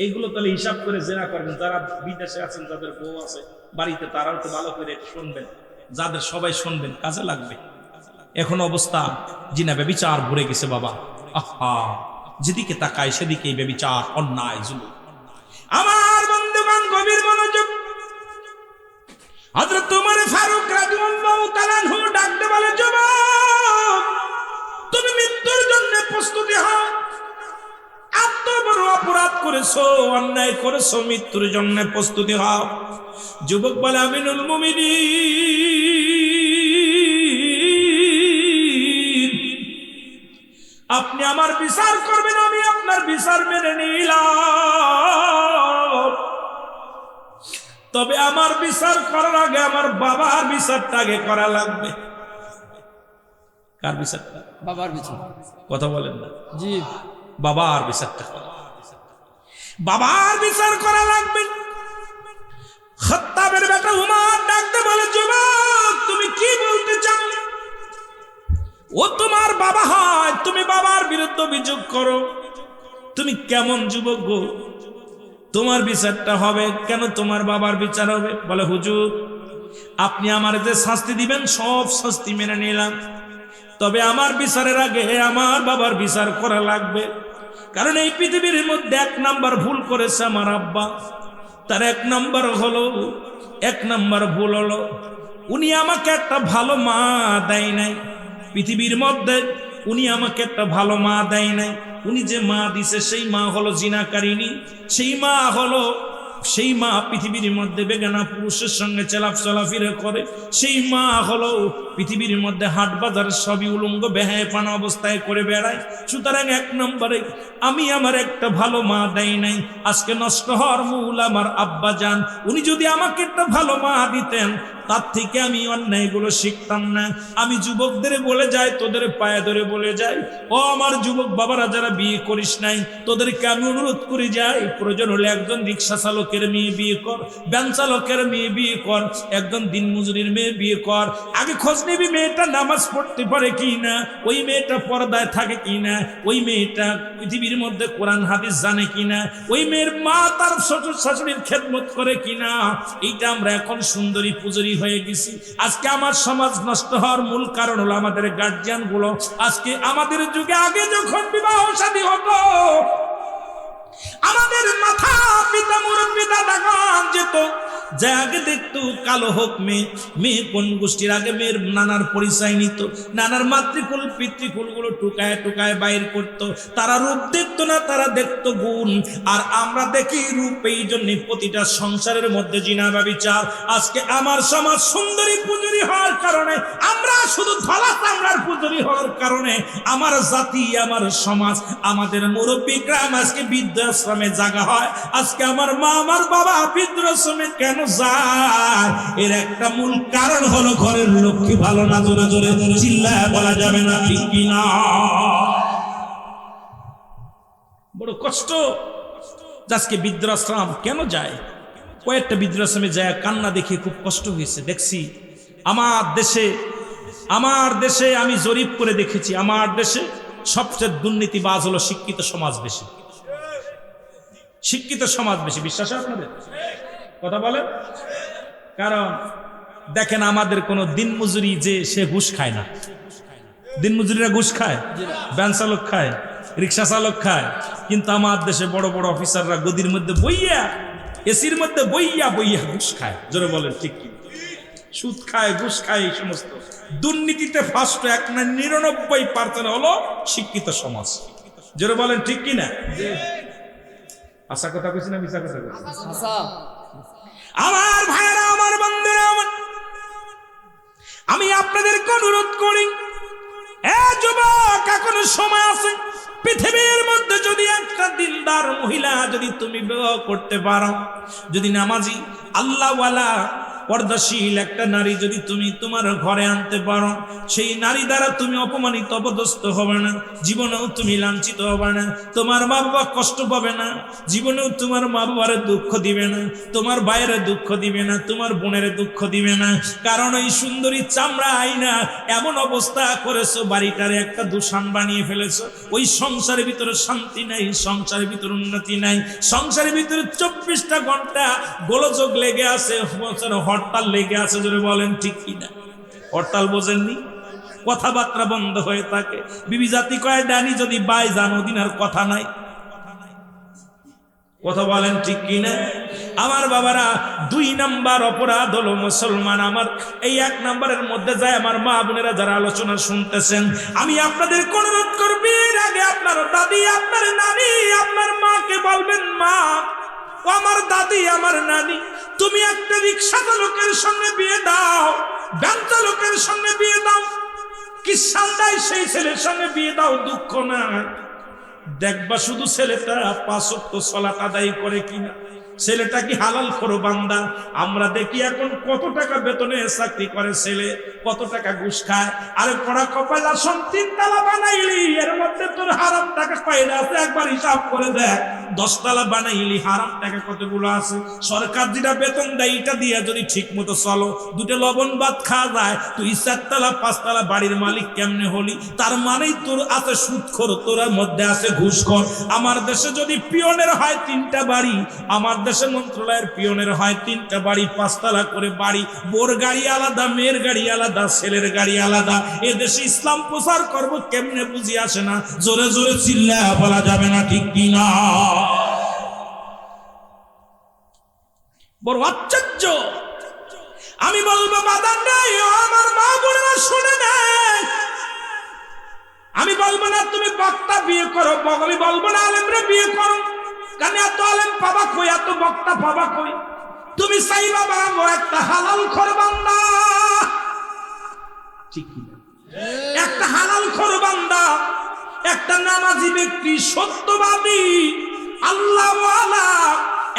এইগুলো তাহলে হিসাব করে জেনা করবেন। যারা বিদেশে আছেন, যাদের বউ আছে বাড়িতে, তারাও তো ভালো করে শুনবেন, যাদের সবাই শুনবেন, কাজে লাগবে। এখন অবস্থা জিনা ব্যভিচার ভরে গেছে বাবা। আহা, যেদিকে তাকায় সেদিকে ব্যভিচার, অন্যায়, জুলুম। আমার বন্ধুগণ গভীর মনোযোগ। হযরত ওমর ফারুক রাদিয়াল্লাহু তাআলা আনহু ডাকতে বলে, যুবক তুমি মৃত্যুর জন্য প্রস্তুতি হও, এত বড় অপরাধ করেছো, অন্যায় করেছো, মৃত্যুর জন্য প্রস্তুতি হও। যুবক বলে, আমিনুল মুমিনিন আপনি আমার বিচার করবেন, আমি আপনার বিচার মেনে নিলাম, তবে আমার বিচার করার আগে আমার বাবার বিচারটা আগে করা লাগবে। কার বিচারটা? বাবার বিচার। কথা বলেন না? জি, বাবার বিচারটা করা, বাবার বিচার করা লাগবে। খাত্তাবের বেটা উমর ডাকতে বলে, যুবক তুমি কি বলতে চাও? ও তোমার বাবা হয়, তুমি বাবার বিরুদ্ধে অভিযোগ করো, তুমি কেমন যুবক গো? তোমার বিচারটা হবে কেন? তোমার বাবার বিচার হবে? বলে, হুজুর আপনি আমার যে শাস্তি দিবেন সব শাস্তি মেনে নিলাম, তবে আমার বিচারের আগে আমার বাবার বিচার করা লাগবে। কারণ এই পৃথিবীর মধ্যে এক নাম্বার ভুল করেছে আমার আব্বা। তার এক নাম্বার ভুল হলো উনি আমাকে একটা ভালো মা দেয় নাই। পৃথিবীর মধ্যে উনি আমাকে একটা ভালো মা দেয় নাই। উনি যে মা দিছে সেই মা হলো জিনাকারিনী, সেই মা পৃথিবীর মধ্যে বেগানা পুরুষের সঙ্গে চলাফেরা করে, সেই মা হলো পৃথিবীর মধ্যে হাট বাজার সবই উলঙ্গ বেহায়াপানা অবস্থায় করে বেড়ায়। সুতরাং এক নম্বরে আমি আমার একটা ভালো মা দেয় নাই। আজকে নষ্ট হওয়ার মূল আমার আব্বা জান। উনি যদি আমাকে একটা ভালো মা দিতেন তার থেকে আমি অন্যায়গুলো শিখতাম না। আমি যুবকদের বলে যাই, তোদের পায়ে ধরে বলে যাই, ও আমার যুবক বাবারা যারা বিয়ে করিস নাই, তোদেরকে আমি অনুরোধ করে যাই, প্রয়োজন হলে একজন রিক্সা চালকের মেয়ে বিয়ে কর, ভ্যান চালকের মেয়ে বিয়ে কর, একজন দিনমজুরির মেয়ে বিয়ে কর। আগে খোঁজ নিবি মেয়েটা নামাজ পড়তে পারে কি না, ওই মেয়েটা পর্দায় থাকে কি না, ওই মেয়েটা পৃথিবীর মধ্যে কোরআন হাদিস জানে কিনা, ওই মেয়ের মা তার শ্বশুর শাশুড়ির খেদমত করে কিনা। এইটা আমরা এখন সুন্দরী পূজারী হয়ে গেছি। আজকে আমার সমাজ নষ্ট হওয়ার মূল কারণ হলো আমাদের গার্জিয়ান গুলো। আজকে আমাদের যুগে আগে যখন বিবাহ শাদী হতো, আমাদের মাথা পিতা মুরব্বী দাদাগণ যেত, যে আগে দেখতো কালো হোক মেয়ে, মেয়ে কোন গোষ্ঠীর, আগে মেয়ের নানার পরিচয় নিত, নানার মাতৃকুল পিতৃকুল গুলো টুকায় টুকায় বাইর করতো। তারা রূপ দেখতো না, তারা দেখতো গুণ। আর আমরা দেখি রূপ, এই জন্য প্রতিটা সংসারের মধ্যে জিনা ব্যভিচার। আজকে আমার সমাজ সুন্দরী পূজারী হওয়ার কারণে, আমরা শুধু ধলা চামড়ার পূজারী হওয়ার কারণে আমার জাতি, আমার সমাজ, আমাদের মুরব্বী গ্রাম আজকে বৃদ্ধাশ্রমে জায়গা হয়। আজকে আমার মা আমার বাবা বৃদ্ধাশ্রমে কেন যায়? এর একটা মূল কারণ হলো ঘরের লক্ষ্মী ভালো না। জোরে জোরে চিল্লায় বলা যাবে না, ঠিক কিনা? বড় কষ্ট। আজকে বৃদ্ধাশ্রম কেন যায়? কয়েকটা বৃদ্ধাশ্রমে যায় কান্না দেখে খুব কষ্ট হয়েছে। দেখছি আমার দেশে আমি জরিপ করে দেখেছি, আমার দেশে সবচেয়ে দুর্নীতিবাজ হলো শিক্ষিত সমাজ বেশি। শিক্ষিত সমাজ বেশি। বিশ্বাস হয় আপনাদের? কথা বলেন। কারণ দেখেন, আমাদের কোন দিনমজুরি যে সে ঘুষ খায় না। দিনমজুরিরা ঘুষ খায়, ভ্যান চালক খায়, রিক্সা চালক খায়, কিন্তু আমার দেশে বড় বড় অফিসাররা গদির মধ্যে বইয়া, এসির মধ্যে বইয়া বইয়া ঘুষ খায়। জোরে বলেন ঠিক কি? সুদ খায়, ঘুষ খায়, এই সমস্ত দুর্নীতিতে ফার্স্ট 99% হলো শিক্ষিত সমাজ। জোরে বলেন ঠিক কিনা? আশা কথা কইছি না মিছা কথা কইছি? আমার ভাইরা, আমার বন্ধুরা, আমি আপনাদেরকে অনুরোধ করি, যুবক এখনো সময় আছে। পৃথিবীর মধ্যে যদি একটা দিলদার মহিলা যদি তুমি বিবাহ করতে পারো, যদি নামাজি আল্লাহওয়ালা পর্দাশীল একটা নারী যদি তুমি তোমার ঘরে আনতে পারো, সেই নারী দ্বারা তুমি অপমানিত অপদস্থ হবে না, জীবনেও তুমি লাঞ্ছিত হবে না, তোমার মা বাবা কষ্ট পাবে না, জীবনেও তোমার মা বাবার দুঃখ দিবে না, তোমার ভাইয়ের দুঃখ দিবে না, তোমার বোনের দুঃখ দিবে না। কারণ ওই সুন্দরী চামড়া আইনা এমন অবস্থা করেছো, বাড়িটারে একটা দূষণ বানিয়ে ফেলেছো। ওই সংসারের ভিতরে শান্তি নাই, সংসারের ভিতরে উন্নতি নাই, সংসারের ভিতরে 24টা ঘন্টা গোলযোগ লেগে আছে, হরতাল লেগে আছে। জোরে বলেন ঠিক কিনা? হরতাল বোঝেননি? কথাবার্তা বন্ধ হয়ে থাকে। বিবি জাতি কয় ডানি যদি বাই জানো দিন আর কথা নাই। কথা বলেন ঠিক কিনা? আমার বাবারা, 2 নাম্বার অপরাধ হলো মুসলমান। আমার এই 1 নাম্বারের মধ্যে যায় আমার মা বোনেরা যারা আলোচনা শুনতেছেন, আমি আপনাদের অনুরোধ করব, এর আগে আপনার দাদি, আপনার নানি, আপনার মাকে বলবেন, মা ও আমার দাদি, আমার নানি, তুমি একটা রিক্সা চালকের সঙ্গে বিয়ে দাও, ভ্যান চালকের সঙ্গে বিয়ে দাও, কি সান্দায় সেই ছেলের সঙ্গে বিয়ে দাও, দুঃখ না। দেখবা শুধু ছেলেটা 5 ওয়াক্ত সালাত আদায় করে কিনা, ছেলেটা কি হালাল খোর বান্দা। আমরা দেখি এখন কত টাকা বেতনে চাকরি করে ছেলে, কত টাকা ঘুষ খায়। আরে পড়া কপাল, আসন 3 তলা বানাইলি, এর মধ্যে তোর হারাম টাকা কয়টা আছে একবার হিসাব করে দেখ। 10 তলা বানাইলি, হারাম টাকা কতগুলো আছে। সরকার যেটা বেতন দেয় এটা দিয়ে যদি ঠিক মতো চলো, 2টা লবণ ভাত খাওয়া যায়, তুই 4 তলা 5 তলা বাড়ির মালিক কেমনে হলি? তার মানেই তোর আছে সুদখোর, তোর মধ্যে আছে ঘুষখোর। আমার দেশে যদি পিয়নের হয় 3টা বাড়ি, আমার দেশে মন্ত্রণালয়ের পিয়নের হয় 3টা বাড়ি, 5 তলা করে বাড়ি। বোর গাড়ি আলাদা, মেয়ের গাড়ি আলাদা, ছেলের গাড়ি আলাদা। এ দেশে ইসলাম প্রচার করব কেমনে বুঝি আসে না। জোরে জোরে চিল্লায়া বলা যাবে না, ঠিক কিনা? বড় আশ্চর্য। আমি বলবো বাদান নাই, আমার মা বোনেরা শুনে নেয়। আমি বলবো না তুমি বক্তা বিয়ে করো, আমি বলবো না আলেমরে বিয়ে করো, কারণ এত আলেম পাবা কই, এত বক্তা পাবা কই? তুমি চাইবা বাবা একটা হালাল খোর বান্দা, ঠিক কিনা? একটা হালাল খোর বান্দা, একটা নামাজি ব্যক্তি, সত্যবাদী, আল্লাহওয়ালা,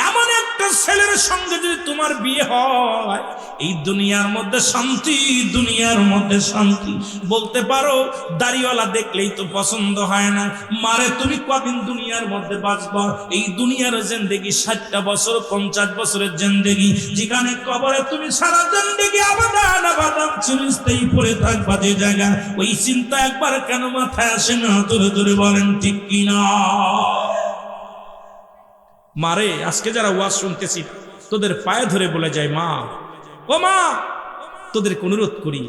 এমন একটা ছেলের সঙ্গে যদি তোমার বিয়ে হয়, এই দুনিয়ার মধ্যে শান্তি, দুনিয়ার মধ্যে শান্তি। বলতে পারো দাড়িওয়ালা দেখলেই তো পছন্দ হয় না। মারে তুমি কদিন দুনিয়ার মধ্যে বাঁচবা? এই দুনিয়ার জিন্দেগি 60টা বছর, 50 বছরের জিন্দেগি, যেখানে কবরে তুমি সারা জিন্দেগি আবাদান আবাদান চিরস্থায়ী পড়ে থাকবা যে জায়গা, ওই চিন্তা একবার কেন মাথায় আসে না? ধরে ধরে বলেন ঠিক কিনা? মারে আজকে যারা ওয়াজ শুনতেছি, তোদের পায়ে ধরে বলে যায়, মা ও মা, তোদেরকে অনুরোধ করি,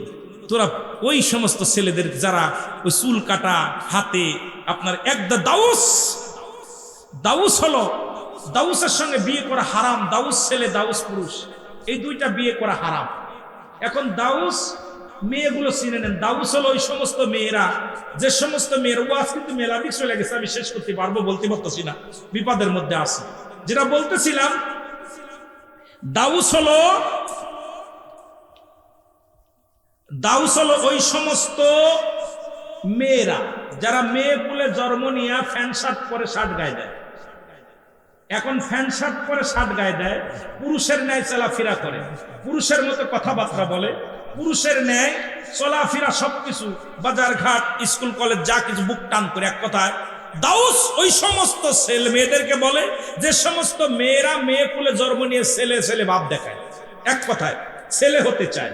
তোরা ওই সমস্ত ছেলেদের যারা ওই চুল কাটা, হাতে আপনার একটা দাউস হলো, দাউসের সঙ্গে বিয়ে করা হারাম। দাউস ছেলে, দাউস পুরুষ, এই দুইটা বিয়ে করা হারাম। এখন দাউস মেয়েগুলো চিনে নেন। দাউস হলো ওই সমস্ত মেয়েরা, যে সমস্ত মেয়ের ওয়াজ কিন্তু মেলাদিক চলে গেছে, আমি শেষ করতে পারবো বলতে পারতেছি না, বিপদের মধ্যে আছে। যেটা বলতেছিলাম, দাউস হলো ওই সমস্ত মেয়েরা যারা মেয়ে বলে জন্ম নিয়ে ফ্যান শার্ট পরে শার্ট গায়ে দেয়। এখন ফ্যান শার্ট পরে শার্ট গায়ে দেয়, পুরুষের ন্যায় চলাফেরা করে, পুরুষের মতো কথাবার্তা বলে, পুরুষের ন্যায় চলাফেরা, সবকিছু বাজার ঘাট স্কুল কলেজ যা কিছু বুক টান করে। এক কথায় দাউস ওই সমস্ত ছেলে মেয়েদেরকে বলে যে সমস্ত মেয়েরা মেয়ে কুলে জন্ম নিয়ে ছেলে ছেলে ভাব দেখায়, এক কথায় ছেলে হতে চায়।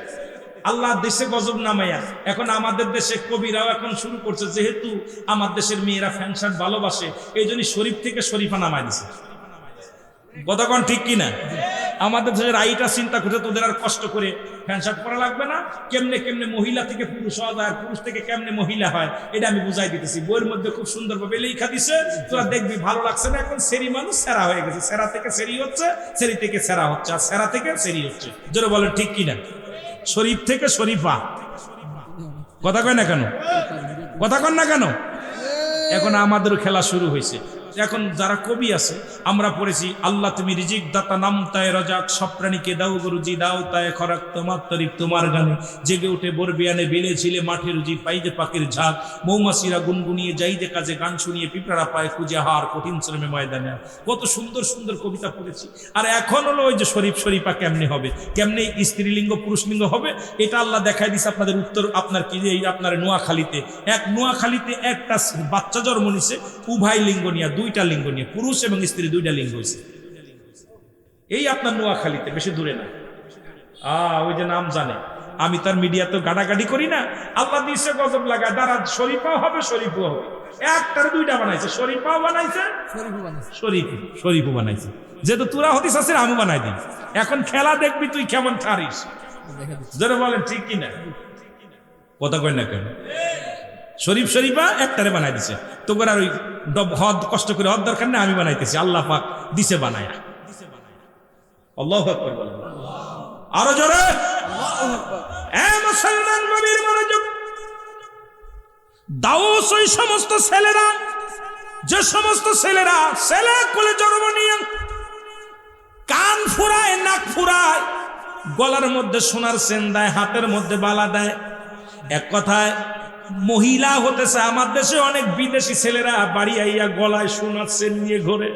আল্লাহ দেশে গজব নামাইয়া এখন আমাদের দেশে কবিরাও এখন শুরু করছে, যেহেতু আমার দেশের মেয়েরা ফ্যান শার্ট ভালোবাসে, এই জন্য শরীফ থেকে শরীফা নামাই দিছে। কতক্ষণ ঠিক কিনা? আমাদের দেশের আইটা চিন্তা করছে, তোদের আর কষ্ট করে ফ্যান শার্ট পরা লাগবে না, কেমনে কেমনে মহিলা থেকে পুরুষ হওয়া যায়, পুরুষ থেকে কেমনে মহিলা হয়, এটা আমি বুঝাই দিতেছি। বইয়ের মধ্যে খুব সুন্দরভাবে লেখা দিছে, তোরা দেখবি ভালো লাগছে না। এখন সেরি মানুষ সেরা হয়ে গেছে, সেরা থেকে সেরি হচ্ছে, সেরি থেকে সেরা হচ্ছে, আর সেরা থেকে সেরি হচ্ছে। জোরে বলে ঠিক কিনা? শরীফ থেকে শরীফা। কথা কয় না কেন? কথা কন না কেন? এখন আমাদেরও খেলা শুরু হয়েছে। এখন যারা কবি আছে, আমরা পড়েছি, আল্লাহ তুমি রিজিক দাতা, নাম তায় রাজাক, সব প্রাণীকে দাও গরুজি, দাও তায় খরাক, তোমার তরিক তোমার গানে, জেগে উঠে বরবিয়ানে বেলে ছিলে মাঠে রুজি, পাইজে পাখির ঝাঁক, মৌমাছিরা গুনগুনিয়ে যাই যে কাজে, গান শুনিয়ে পিঁপড়ারা পায় খুঁজে হার, কঠিন শ্রমে ময়দানে। কত সুন্দর সুন্দর কবিতা পড়েছি। আর এখন হলো ওই যে শরীফ শরীফা কেমনে হবে, কেমনে স্ত্রীলিঙ্গ পুরুষলিঙ্গ হবে, এটা আল্লাহ দেখায় দিছে আপনাদের উত্তর। আপনার কি এই আপনার নোয়াখালীতে একটা বাচ্চা জন্ম নিছে, উভয় লিঙ্গ নিয়ে, দুইটা লিঙ্গ নিয়ে, পুরুষ এবং স্ত্রী দুইটা লিঙ্গ হয়েছে। এই আপনার নোয়াখালীতে, বেশি দূরে না। ওই যে নাম জানে, আমি তার মিডিয়া তো গাড়াগাড়ি করি না। আল্লাহ দিয়েছে গজব লাগায়, দ্বারা শরীফাও হবে শরীফও হবে। একটার দুইটা বানাইছে, শরীফাও বানাইছে, শরীফও বানাইছে। যেহেতু তোরা হতিস আছে, আমি বানাই দিই। এখন খেলা দেখবি তুই কেমন ছাড়িস। যারা বলেন ঠিক কিনা? কথা কয় না কেন? শরীফ শরীফা একটারে বানাই দিছে। তোর আর ওই হদ কষ্ট করে হদ দরকার নেই, আমি বানাইতেছি। আল্লাহ পাক দিছে বানায়া। আল্লাহু আকবার বলেন। আরো জোরে। মুসলমান গভীর মনোযোগ। দাউস ওই সমস্ত ছেলেরা, যে সমস্ত ছেলেরা ছেলে কোলে জন্ম নিয়ে কান ফুরায়, নাক ফুরায়, গলার মধ্যে সোনার চেন দেয়, হাতের মধ্যে বালা দেয়, এক কথায় মহিলা হতেছে। আমার দেশে অনেক বিদেশি ছেলেরা বাড়ি আইয়া গলায় সোনার চেন নিয়ে ঘোরে,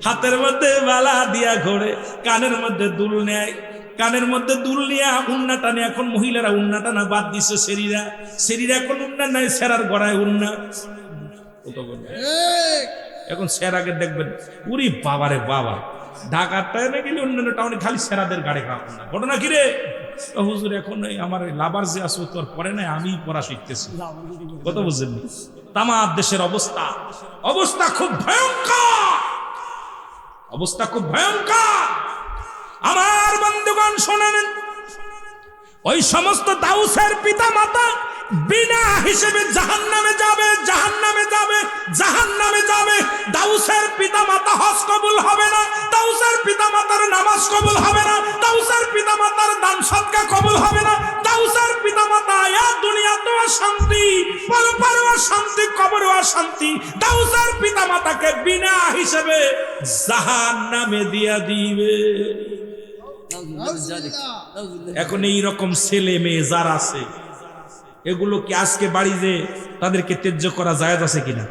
হাতের মধ্যে বালা দিয়া ঘোরে, কানের মধ্যে দুল নেয়, কানের মধ্যে দুল নিয়ে উন্না টানে। এখন মহিলারা উন্না টানা বাদ দিছে, সেরিরা এখন উন্না নাই, সেরার গড়ায় উন্না। এখন সেরাকে দেখবেন, উরি বাবারে বাবা, ঢাকার টাইমে গেলে অন্যান্য টাউনে খালি সেরাদের গাড়ি খাওয়া না। ঘটনা কি রে? হুজুর এখন আমার লাভার যে আছে তোর পরে নাই, আমি পড়া শিখতেছি। কত বুঝলেন? তামার দেশের অবস্থা খুব ভয়ঙ্কর, অবস্থা খুব ভয়ঙ্কর। আমার বন্ধুগণ শোনেন, ওই সমস্ত দাউসের পিতা মাতা বিনা হিসেবে জাহান্নামে যাবে, জাহান্নামে যাবে, জাহান্নামে যাবে। দাউসের পিতা মাতা হজ কবুল হবে না, দাউসের পিতা মাতার নামাজ কবুল হবে না, দাউসের পিতা মাতার দান সদকা কবুল হবে না। দাউসের পিতা মাতা দুনিয়াতেও শান্তি, পরপারেও শান্তি, কবরেও শান্তি। দাউসের পিতা মাতাকে বিনা হিসেবে জাহান্নামে দিয়া দিবে। এখন এই রকম ছেলে মেয়ে যারা আছে, এগুলো কি আজকে বাড়ি যে তাদেরকে ত্যায্য করা জায়েজ আছে কিনা?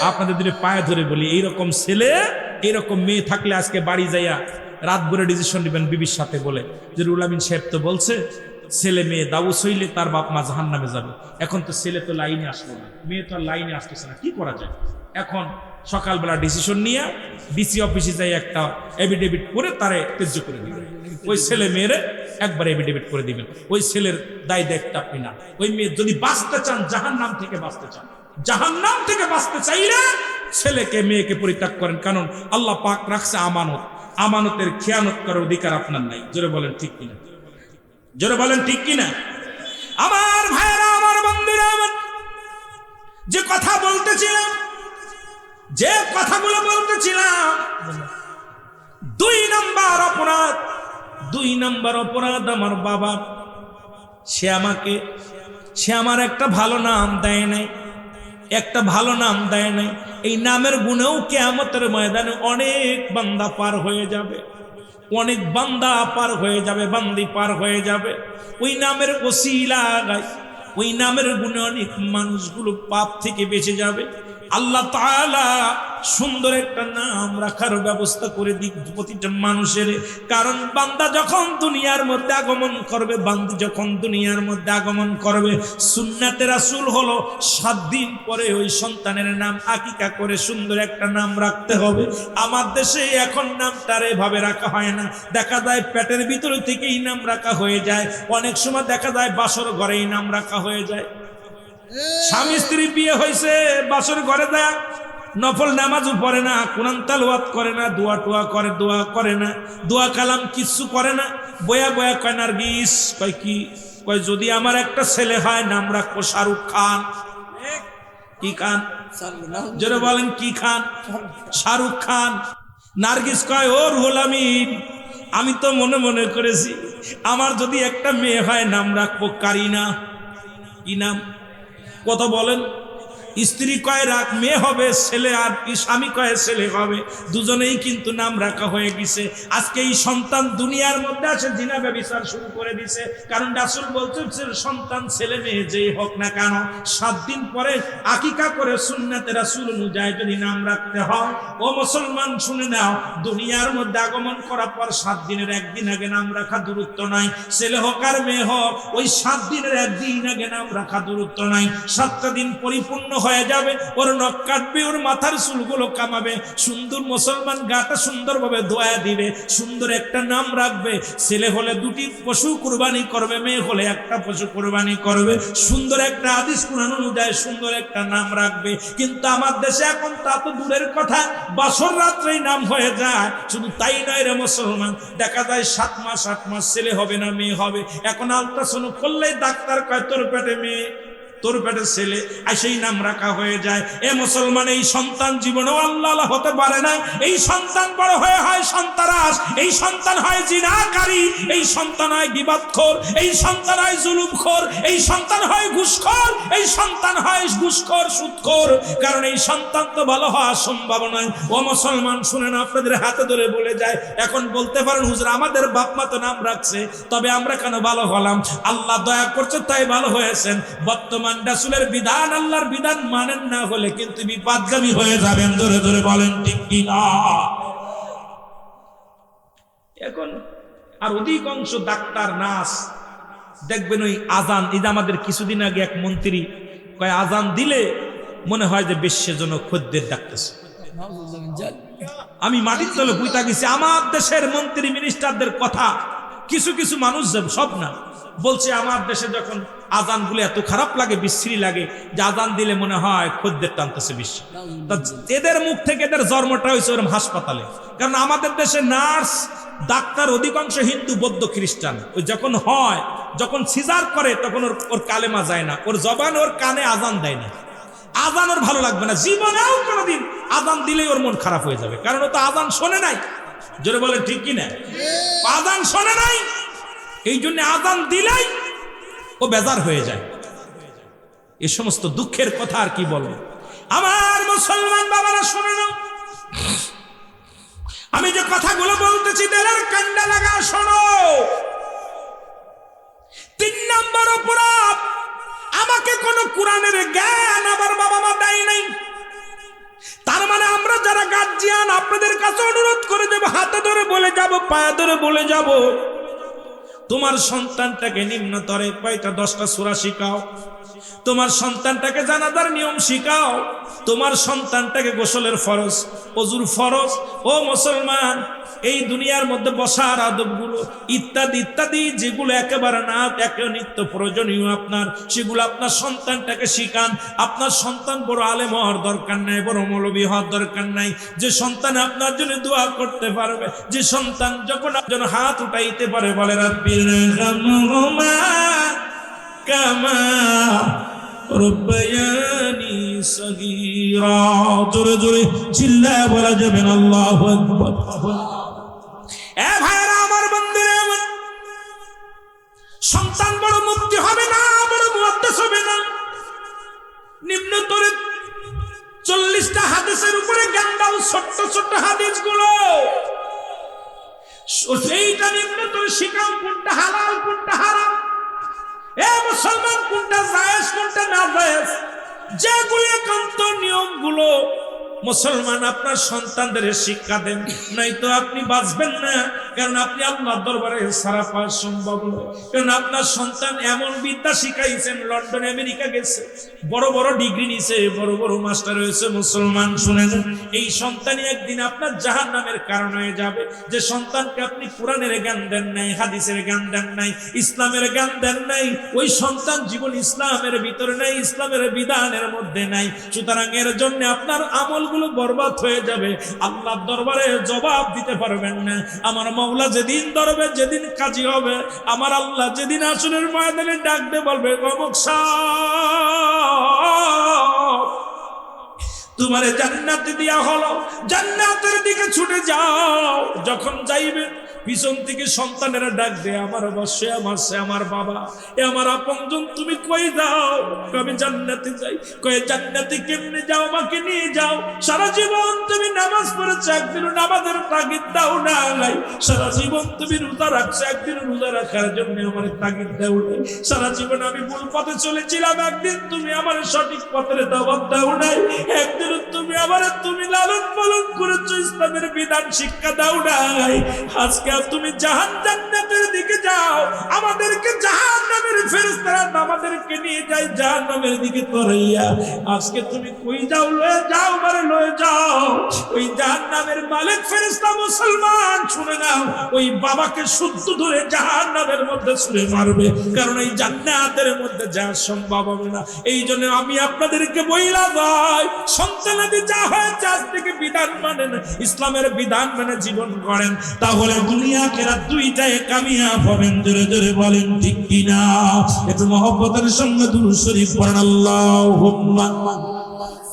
আপনাদের দিনে পায়ে ধরে বলি, এইরকম ছেলে এইরকম মেয়ে থাকলে আজকে বাড়ি যাইয়া রাত ভরে ডিসিশন নেবেন বিবির সাথে বলে যে রুহুল আমিন সাহেব তো বলছে ছেলে মেয়ে দাউস হইলে তার বাপ মা জাহান্নামে যাবে। এখন তো ছেলে তো লাইনে আসলো না, মেয়ে তো আর লাইনে আসতেছে না, কি করা যায়? এখন সকালবেলা ডিসিশন নিয়ে ডিসি অফিসে যাই একটা এফিডেভিট করে তারে তেজ্য করে দিবেন। ওই ছেলে মেয়েরে একবার এফিডেভিট করে দিবেন, ওই ছেলের দায় দায়িত্ব আপনি না। ওই মেয়ে যদি বাঁচতে চান, জাহান্নাম থেকে বাঁচতে চান, জাহান্নাম থেকে বাঁচতে চাইলে ছেলেকে মেয়েকে পরিত্যাগ করেন, কারণ আল্লাহ পাক রাখছে আমানত, আমানতের খেয়ানত করার অধিকার আপনার নাই। জোরে বলেন ঠিক কিনা? জোরে বলেন ঠিক কিনা? আমার ভাইরা, আমার বন্ধুরা, আমার যে কথা বলতেছিলাম, যে কথাগুলো বলতেছিলাম, 2 নম্বর অপরাধ, 2 নম্বর অপরাধ আমার বাবা, সে আমার একটা ভালো নাম দেয় নাই, একটা ভালো নাম দেয় নাই। এই নামের গুণেও কিয়ামতের ময়দানে অনেক বান্দা পার হয়ে যাবে, অনেক বান্দা পার হয়ে যাবে, বান্দি পার হয়ে যাবে। ওই নামের ওসিলায়, ওই নামের গুণে অনেক মানুষগুলো পাপ থেকে বেঁচে যাবে। আল্লাহ তাআলা সুন্দর একটা নাম রাখার ব্যবস্থা করে দিক প্রতিটা মানুষের। কারণ বান্দা যখন দুনিয়ার মধ্যে আগমন করবে, বান্দি যখন দুনিয়ার মধ্যে আগমন করবে, সুন্নাতে রাসূল হলো 7 দিন পরে ওই সন্তানের নাম আকিকা করে সুন্দর একটা নাম রাখতে হবে। আমার দেশে এখন নামটার এভাবে রাখা হয় না, দেখা যায় পেটের ভিতরে থেকেই নাম রাখা হয়ে যায়, অনেক সময় দেখা যায় বাসর ঘরেই নাম রাখা হয়ে যায়। স্বামী স্ত্রী বিয়ে হয়েছে, বাসর ঘরে যায়, নফল নামাজও পড়ে না, কোরআন তেলাওয়াত করে না, দোয়া টোয়া করে, দোয়া করে না, দোয়া কালাম কিচ্ছু করে না, বয়া বয়া কয় নার্গিস, কয় কি, কয় যদি আমার একটা ছেলে হয় নাম রাখবো শাহরুখ খান। কি খান? জোরে বলেন কি খান? শাহরুখ খান। নার্গিস কয় ও রুহুল আমিন, আমি তো মনে মনে করেছি আমার যদি একটা মেয়ে হয় নাম রাখবো কারিনা। কি নাম? কত বলেন? স্ত্রী কয় রাখ মেয়ে হবে, ছেলে আর স্বামী কয় ছেলে হবে, দুজনেই কিন্তু নাম রাখা হয়ে গেছে। আজকে এই সন্তান দুনিয়ার মধ্যে আসে জিনা ব্যভিচার শুরু করে দিছে। কারণ রাসূল বলতেছে সন্তান ছেলে মেয়ে যেই হোক না কেন 7 দিন পরে আকিকা করে সুন্নাতে রাসূল অনুযায়ী যদি নাম রাখতে হয়। ও মুসলমান শুনে নাও, দুনিয়ার মধ্যে আগমন করার পর 7 দিনের একদিন আগে নাম রাখা দূরত্ব নাই। ছেলে হোক আর মেয়ে হোক, ওই 7 দিনের একদিন আগে নাম রাখা দূরত্ব নাই। 7টা দিন পরিপূর্ণ হয়ে যাবে, ওর নখ কাটবে, ওর মাথার চুলগুলো কামাবে, সুন্দর মুসলমান গাটা সুন্দরভাবে ধোয়া দিবে, সুন্দর একটা নাম রাখবে। ছেলে হলে 2টি পশু কুরবানি করবে, মেয়ে হলে একটা পশু কুরবানি করবে, সুন্দর একটা হাদিস কুরআন অনুযায়ী সুন্দর একটা নাম রাখবে। কিন্তু আমার দেশে এখন তা তো দূরের কথা, বছর রাত্রেই নাম হয়ে যায়। শুধু তাই নয় রে মুসলমান, দেখা যায় 7 মাস 8 মাস ছেলে হবে না মেয়ে হবে। এখন আলট্রাসাউন্ড করলেই ডাক্তার কয় তোর পেটে মেয়ে, তোর পেটে ছেলে, আর সেই নাম রাখা হয়ে যায়। এ মুসলমান, এই সন্তান জীবনেও আল্লাহ হতে পারে না। এই সন্তান বড় হয়ে হয় সন্তানাস, এই সন্তান হয় জিনাকারী, এই সন্তান হয় গীবতখোর, এই সন্তান হয় জুলুমখোর, এই সন্তান হয় ঘুষখোর, এই সন্তান হয় ঘুষখোর সুদখোর। কারণ এই সন্তান তো ভালো হওয়া সম্ভব নয়। ও মুসলমান শুনেন, আপনাদের হাতে ধরে বলে যায়, এখন বলতে পারেন হুজুর আমাদের বাপ মা তো নাম রাখছে, তবে আমরা কেন ভালো হলাম? আল্লাহ দয়া করছে তাই ভালো হয়েছেন। বর্তমান রাসূলের বিধান, আল্লাহর বিধান মানেন না হলে কিন্তু বিপদগামী হয়ে যাবেন। ধরে ধরে বলেন ঠিক কি না? এখন আর অধিকাংশ ডাক্তার নার্স দেখবেন ওই আজান, এই যে আমাদের কিছুদিন আগে এক মন্ত্রী কয় আজান দিলে মনে হয় যে বেশ্যের জন্য খদ্দের ডাকতেছে। আমি মাটির তলে পুইতা গেছি। আমার দেশের মন্ত্রী মিনিস্টারদের কথা কিছু কিছু মানুষ, সব না, বলছে আমার দেশে যখন আজান গুলো এত খারাপ লাগে, বিশ্রী লাগে, যে আজান দিলে মনে হয় খদ্দের টানতেছে বিশ্ব। এদের মুখ থেকে এদের জন্মটা হয়েছে ওরকম হাসপাতালে। কারণ আমাদের দেশে নার্স ডাক্তার অধিকাংশ হিন্দু বৌদ্ধ খ্রিস্টান। ওই যখন হয়, যখন সিজার করে তখন ওর কালেমা যায় না, ওর জবান ওর কানে আজান দেয় না, আজান ওর ভালো লাগবে না, জীবনেও কোনোদিন আজান দিলেই ওর মন খারাপ হয়ে যাবে। কারণ ও তো আজান শোনে নাই। জোরে বলেন ঠিক কিনা? আজান শোনে নাই, এই জন্য আজান দিলেই ও বেজার হয়ে যায়। এ সমস্ত দুঃখের কথা আর কি বলবো। আমার মুসলমান বাবারা শুনে নাও, আমি যে কথাগুলো বলতেছি দিলের কান্ডা লাগা শোনো। 3 নম্বর অপরাধ, আমাকে কোন কোরআনের জ্ঞান আমার বাবা মা দেয় নাই। তার মানে আমরা যারা গাছ গার্জিয়ান আপনাদের কাছে অনুরোধ করে দেব, হাতে ধরে বলে যাব, পায়ে ধরে বলে যাব, তোমার সন্তানটাকে নিম্নতরে কয়টা 10টা সূরা শিখাও, তোমার সন্তানটাকে জানাজার নিয়ম শিখাও, তোমার সন্তানটাকে গোসলের ফরজ, ওযুর ফরজ। ও মুসলমান, এই দুনিয়ার মধ্যে বসার আদবগুলো ইত্যাদি ইত্যাদি যেগুলো একেবারে না, একে নিত্য প্রয়োজনীয় আপনার, সেগুলো আপনার সন্তানটাকে শিখান। আপনার সন্তান বড় আলেম হওয়ার দরকার নাই, বড় মৌলবী হওয়ার দরকার নাই। যে সন্তান আপনার জন্য দোয়া করতে পারবে, যে সন্তান যখন আপনার হাত উঠাইতে পারে, বলে রাব্বির হামহুমা কামা রব্বায়ানি সগীরা। জোরে জোরে চিল্লায় বলা যাবে না আল্লাহু আকবার। এ ভাইরা আমার, বন্ধুরা আমার, সন্তান বড় মুক্তি হবে না, বড় মুহাদ্দিস হবে না, নিম্নতরে 40টা হাদিসের উপরে জ্ঞান দাও, ছোট্ট ছোট্ট হাদিসগুলো সেইটা নিম্নতরে শিখাও, কোনটা হালাল কোনটা হারাম, এ মুসলমান কোনটা জায়েজ কোনটা না জায়েজ, যেগুলো একান্ত নিয়মগুলো মুসলমান আপনার সন্তানদের শিক্ষা দেন, নয়তো আপনি বাঁচবেন না। কারণ আপনি আল্লাহর দরবারে সারা পাওয়া সম্ভব নয়। কারণ আপনার সন্তান এমন বিদ্যা শিখাইছেন, লন্ডন আমেরিকা গেছে, বড় বড় ডিগ্রি নিছে, বড় বড় মাস্টার হয়েছে। মুসলমান শুনেন, এই সন্তানই একদিন আপনার জাহান্নামের কারণ হয়ে যাবে। যে সন্তানকে আপনি কোরআনের জ্ঞান দেন নাই, হাদিসের জ্ঞান দেন নাই, ইসলামের জ্ঞান দেন নাই, ওই সন্তান জীবন ইসলামের ভিতরে নাই, ইসলামের বিধানের মধ্যে নাই। সুতরাং এর জন্য আপনার আমলগুলো বরবাদ হয়ে যাবে, আল্লাহর দরবারে জবাব দিতে পারবেন না। আমার মাওলা যেদিন ধরবে, যেদিন কাজী হবে, আমার আল্লাহ যেদিন আসরের ময়দানে ডাকতে বলবে, অমুক সাহেব তোমারে জান্নাতে দেয়া হলো, জান্নাতের দিকে ছুটে যাও। যখন যাইবে পিছন থেকে সন্তানেরা ডাক দেয়, আমার অবশ্যই আমার সে আমার বাবা, এ আমার আপনজন, তুমি কই যাও? আমি জান্নাতে যাই। কই জান্নাতে কেমনে যাও? আমাকে নিয়ে যাও। সারা জীবন তুমি নামাজ পড়েছো, একদিন নামাজের তাগিদ দাও না নাই। সারা জীবন তুমি রোজা রাখছো, একদিন রোজা রাখার জন্য আমার তাগিদ দাও নাই। সারা জীবন আমি ভুল পথে চলেছিলাম, একদিন তুমি আমার সঠিক পথের দাওয়াত দাও নাই। একদিন তুমি আমার তুমি লালন পালন করেছো, ইসলামের বিধান শিক্ষা দাও নাই। আজকে তুমি জান্নাতের দিকে যাও, আমাদেরকে জাহান্নামের ফেরেশতারা আমাদেরকে নিয়ে যায় জাহান্নামের দিকে তরাইয়া। আজকে তুমি কই যাও? লয়ে যাও, মানে লয়ে যাও। ওই জাহান্নামের মালিক ফেরেশতা মুসলমান শুনে নাও, ওই বাবাকে শুদ্ধ ধরে জাহান্নামের মধ্যে ছুঁড়ে মারবে। কারণ এই জান্নাতের মধ্যে যাওয়া সম্ভব হবে না। এই জন্য আমি আপনাদেরকে বইলা যাই, সন্তানাদি যা হয়েছে আজ থেকে বিধান মানেন, ইসলামের বিধান মেনে জীবন করেন, তাহলে দুনিয়া আখিরাত দুইটাই কামিয়াব হবেন। জোরে জোরে বলেন ঠিক কিনা? একটু মহব্বতের সঙ্গে দুরূদ শরীফ পড়েন, আল্লাহুম্মা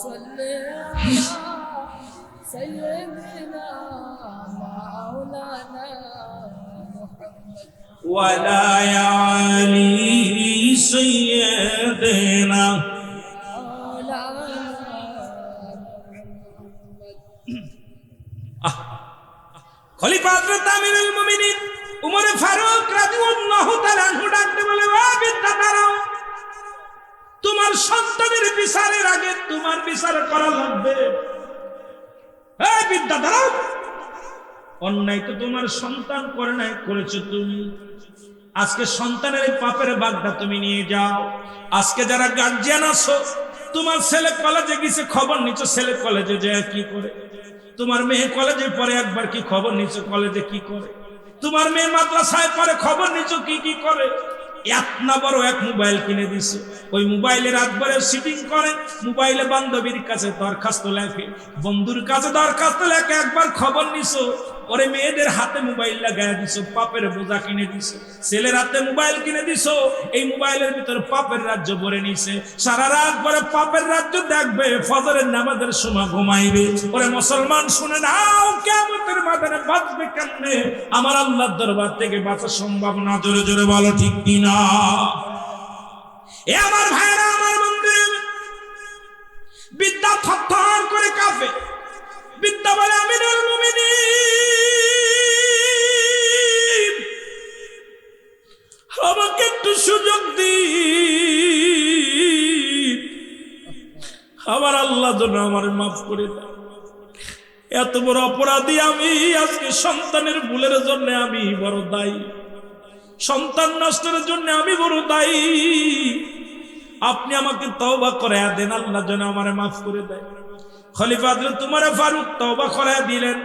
সাল্লি আলা সাইয়্যিদিনা মাওলানা মুহাম্মদ ওয়া আলা আলি সাইয়্যিদিনা খলিফা হযরত আমিরুল মুমিনিন উমর ফারুক রাদিয়াল্লাহু তাআলা আনহু ডাকতে বলে, ও বিদ্যা দাঁড়াও, তোমার সন্তানের বিচারের আগে তোমার বিচার করা লাগবে। এই বিদ্যা দাঁড়াও, অন্যায় তো তোমার সন্তান করে নাই, করেছো তুমি। আজকে সন্তানের এই পাপের ভাগটা তুমি নিয়ে যাও। আজকে যারা গার্জিয়ান আছো, তোমার ছেলে কলেজে গেছে, খবর নিচ্ছ ছেলে কলেজে যায় কি করে? তোমার মেয়ে কলেজে পড়ে, একবার কি খবর নিচ্ছ কলেজে কি করে? তোমার মেয়ে মাদ্রাসায় পড়ে, খবর নিচ্ছ কি কি করে? এক না বড় এক মোবাইল কিনে দিছে, ওই মোবাইলে রাতভরে সিটিং করে, মোবাইলে বান্ধবীর কাছে দরখাস্ত লেখে, বন্ধুর কাছে দরখাস্ত লেখে। একবার খবর নিছো, ওরে মেয়েদের হাতে মোবাইল লাগায় দিছো, পাপের বোঝা কিনে দিছো। ছেলের হাতে মোবাইল কিনে দিছো, এই মোবাইলের ভিতর পাপের রাজ্য ভরে নিছে। সারা রাত পরে পাপের রাজ্য দেখবে, ফজরের নামাজের সময় ঘুমাইবে। ওরে মুসলমান শুনে নাও, কিয়ামতের ময়দানে বাঁচবে কেমনে? আমার আল্লাহর দরবার থেকে বাঁচা সম্ভব না। জোরে জোরে বলো ঠিক কিনা? এ আমার ভাইরা, আমার বন্ধুরা, বিদ্যা থরথর করে কাঁপে। বিদ্যা বলে, আমিরুল মুমিনিন, আমাকে একটু সুযোগ দিন, আমার আল্লাহ যেন আমার মাফ করে দেয়। এত বড় অপরাধী আমি, আজকে সন্তানের ভুলের জন্য আমি বড় দায়ী, সন্তান নষ্টের জন্য আমি বড় দায়ী। আপনি আমাকে তওবা করায়া দেন, আল্লাহ যেন আমারে মাফ করে দেয়। খলিফা হযরত উমর ফারুক তওবা করায়া দিলেন।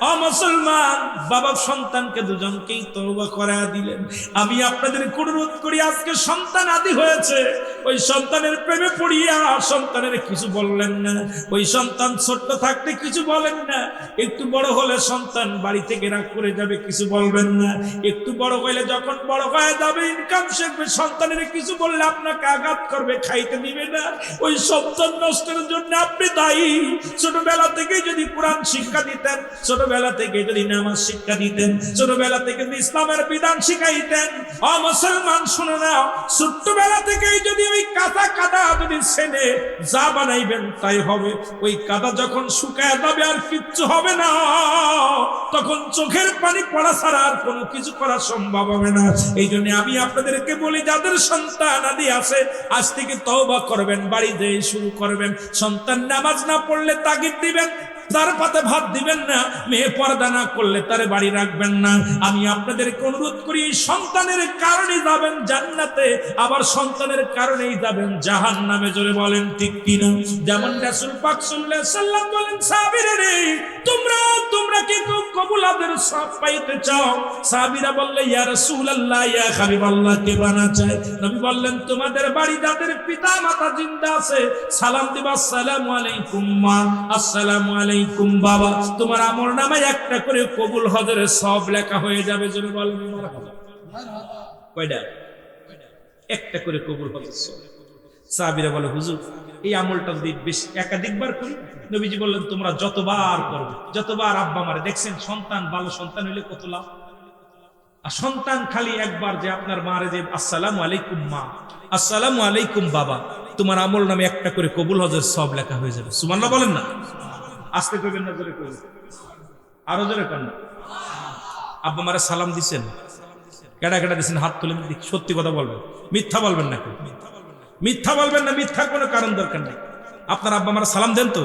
ও মুসলমান, বাবা সন্তানকে দুজনকেই তওবা করায়া দিলেন। আমি আপনাদের অনুরোধ করি, আজকে সন্তান আদি হয়েছে, ওই সন্তানের প্রেমে পড়িয়া সন্তানের কিছু বললেন না। ওই সন্তান ছোট্ট থাকতে কিছু বলেন না, একটু বড় হলে সন্তান বাড়ি থেকে রাগ করে যাবে, কিছু বলবেন না। একটু বড় হইলে যখন বড় হয়ে যাবে, ইনকাম শিখবে, সন্তানের কিছু বললে আপনাকে আঘাত করবে, খাইতে দিবে না। ওই সন্তান নষ্টের জন্য আপনি দায়ী। ছোটবেলা থেকে যদি কোরআন শিক্ষা দিতেন, ছোটবেলা থেকে যদি নামাজ শিক্ষা দিতেন, ছোটবেলা থেকে যদি ইসলামের বিধান শিখাইতেন, ও মুসলমান শুনে নাও, ছোট্টবেলা থেকেই যদি ওই কাদা যদি ছেলে যা বানাইবেন তাই হবে। ওই কাদা যখন শুকায় যাবে আর কিচ্ছু হবে না, তখন চোখের পানি পড়া ছাড়া আর কোনো কিছু করা সম্ভব হবে না। এই জন্য আমি আপনাদেরকে বলি, যাদের সন্তান আদি আছে, আজ থেকে তওবা করবেন, বাড়ি দিয়ে শুরু করবেন। সন্তান নামাজ না পড়লে তাগিদ দিবেন, তার পাতে ভাত দিবেন না, মেয়ে পর্দা না করলে তারে বাড়ি রাখবেন না। আমি আপনাদেরকে অনুরোধ করি, সন্তানের কারণে যাবেন জান্নাতে, আবার সন্তানের কারণেই যাবেন জাহান্নামে। জোরে বলেন ঠিক কিনা? যেমন রাসূল পাক সাল্লাল্লাহু আলাইহি সাল্লাম বলেন, সাহাবীরা রে, তোমরা কি কবুলাদের সব পাইতে চাও? সাহাবীরা বললে, ইয়া রাসূলুল্লাহ, ইয়া হাবিবাল্লাহ, কে বানা চায়? নবী বললেন, তোমাদের বাড়ি যাদের পিতা মাতা জিন্দা আছে, সালাম দিবা, আসসালামু আলাইকুম মা, আসসালামু আলাইকুম বাবা। তোমার আমল নামায় একটা করে কবুল হজের সব লেখা হয়ে যাবে। জোরে বলেন মারহাবা। কয়টা? একটা করে কবুল হজের সব। সাহাবীরা বলে, হুজুর এই আমলটা যদি বেশ একাধিকবার করি? নবীজি বললেন, তোমরা যতবার করবে, যতবার আব্বা মারে দেখছেন, সন্তান ভালো সন্তান হইলে কত লাভ। আর সন্তান খালি একবার যে আপনার মারে যে আসসালামু আলাইকুম মা, আসসালামু আলাইকুম বাবা, তোমার আমল নামে একটা করে কবুল হজের সব লেখা হয়ে যাবে। সুবহানাল্লাহ বলেন না? আস্তে কইবেন না, জোরে কইবেন, আরো জোরে করেন। আব্বা মারে সালাম দিছেন, কেডা কেডা দিছেন? হাত তুলে সত্যি কথা বলবেন, মিথ্যা বলবেন না। মিথ্যা বলবেন না, মিথ্যার কোনো কারণ দরকার নেই। আপনার আব্বা মারা সালাম দেন তো?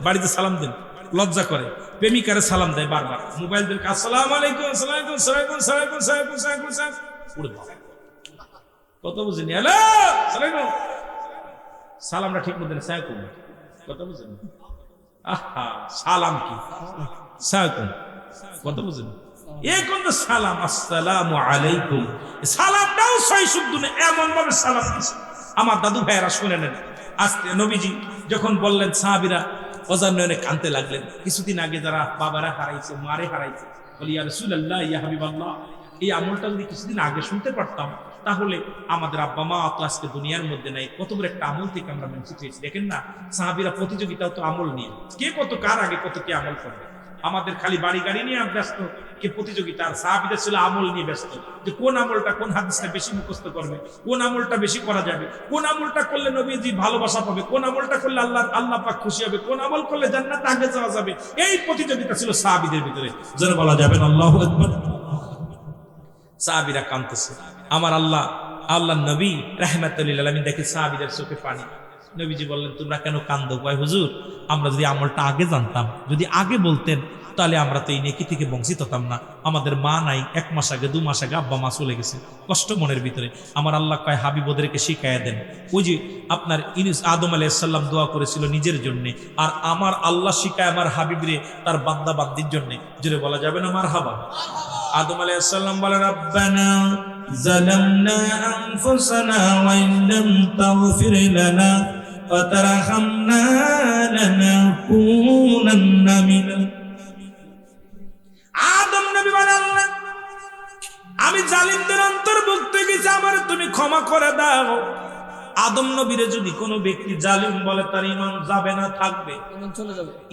বাড়িতে সালাম দেন, লজ্জা করে। প্রেমিকারে সালাম দেয় বারবার, মোবাইল দিয়ে আসসালামু আলাইকুম, আসসালামু আলাইকুম, সালাইকুম সালাইকুম সালাইকুম সালাইকুম। কত বুঝেনি? হ্যালো সালাইকুম, সালামটা ঠিক মতো সালাইকুম, কত বুঝেন? আহা, সালাম কি সালাইকুম, কত বুঝেন? এই কোন সালাম, আসসালামু আলাইকুম, সালামটাও সহি শুদ্ধ না, এমন ভাবে সালাম দিছে। আমার দাদু ভাইয়েরা শুনে নেন, আজকে নবীজি যখন বললেন, সাহাবীরা অজান্নয়নে কাঁদতে লাগলেন। কিছুদিন আগে যারা বাবারা হারাইছে, মারে হারাইছে, বলি, ইয়া রাসূলুল্লাহ, ইয়া হাবিবাল্লাহ, এই আমলটা যদি কিছুদিন আগে শুনতে পারতাম, তাহলে আমাদের আব্বা মা তো আজকে দুনিয়ার মধ্যে নাই। কত বড় একটা আমল থেকে আমরা বঞ্চিত হয়েছি। দেখেন না, সাহাবীরা প্রতিযোগিতাও তো আমল নিয়ে, কে কত কার আগে কত কে আমল করবে। আমাদের খালি বাড়ি গাড়ি নিয়ে ব্যস্ত, কে প্রতিযোগিতা। আর সাহাবীরা ছিল আমল নিয়ে ব্যস্ত, যে কোন আমলটা, কোন হাদিসটা বেশি মুখস্থ করবে, কোন আমলটা বেশি করা যাবে, কোন আমলটা করলে নবীজি ভালোবাসা পাবে, কোন আমলটা করলে আল্লাহ পাক খুশি হবে, কোন আমল করলে জান্নাতে আগে যাওয়া যাবে। এই প্রতিযোগিতা ছিল সাহাবীদের ভিতরে। যেন বলা যাবে না আল্লাহু আকবার। সাহাবীরা কাঁদতেছে, আমার আল্লাহ নবী রাহমাতুল লিল আলামিন দেখে সাহাবীদের চোখে পানি। নবীজি বললেন, তোমরা কেন কান্দো? কয়, হুজুর আমরা যদি আমলটা আগে জানতাম, যদি আগে বলতেন, তাহলে আমরা তো এই নেকি থেকে বঞ্চিত হতাম না। আমাদের মা নাই, 1 মাস আগে 2 মাস আগে আব্বা মা চলে গেছে, কষ্ট মনের ভিতরে। আমার আল্লাহ কয়, হাবিব ওদেরকে শিখাইয়া দেন। ওই যে আপনার আদম আলাইহিস সালাম দোয়া করেছিল নিজের জন্য, আর আমার আল্লাহ শিখায় আমার হাবিবরে তার বান্দা বান্দির জন্য। জোরে বলা যাবে না মারহাবা? আদম আলাইহিস সালাম বলেন, রব্বানা যালামনা আনফুসানা ওয়া ইন লাম তাগফির লানা ওয়া তারহামনা লানাকুনান্না মিনাল। আদম নবী বলেন, আল্লাহ আমি জালিমদের অন্তর্ভুক্ত গেছি, আমার তুমি ক্ষমা করে দাও। আদম নবীরে যদি কোনো ব্যক্তি জালিম বলে, তার ঈমান যাবে না, থাকবে?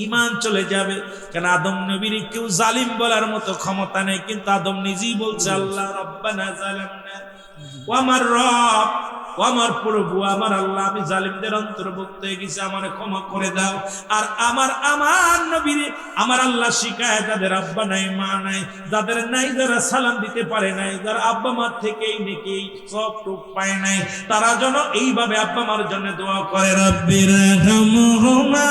ঈমান চলে যাবে। কেন? আদম নবীর কেউ জালিম বলার মতো ক্ষমতা নেই। কিন্তু আদম নিজেই বলছে, আল্লাহ রাব্বানা যালামনা, ও আমার রব, ও আমার প্রভু, আমার আল্লাহ, আমি জালিমদের অন্তর্ভুক্ত হয়ে গেছি, আমারে ক্ষমা করে দাও। আর আমার নবীরে আমার আল্লাহ শিখায়, যাদের আব্বা নাই, মা নাই, যাদের নাই, যারা সালাম দিতে পারে নাই, যারা আব্বা মার থেকেই নাকি সব টুক পায় নাই, তারা যেন এইভাবে আব্বা মার জন্য দোয়া করে, রব্বিরহামহুমা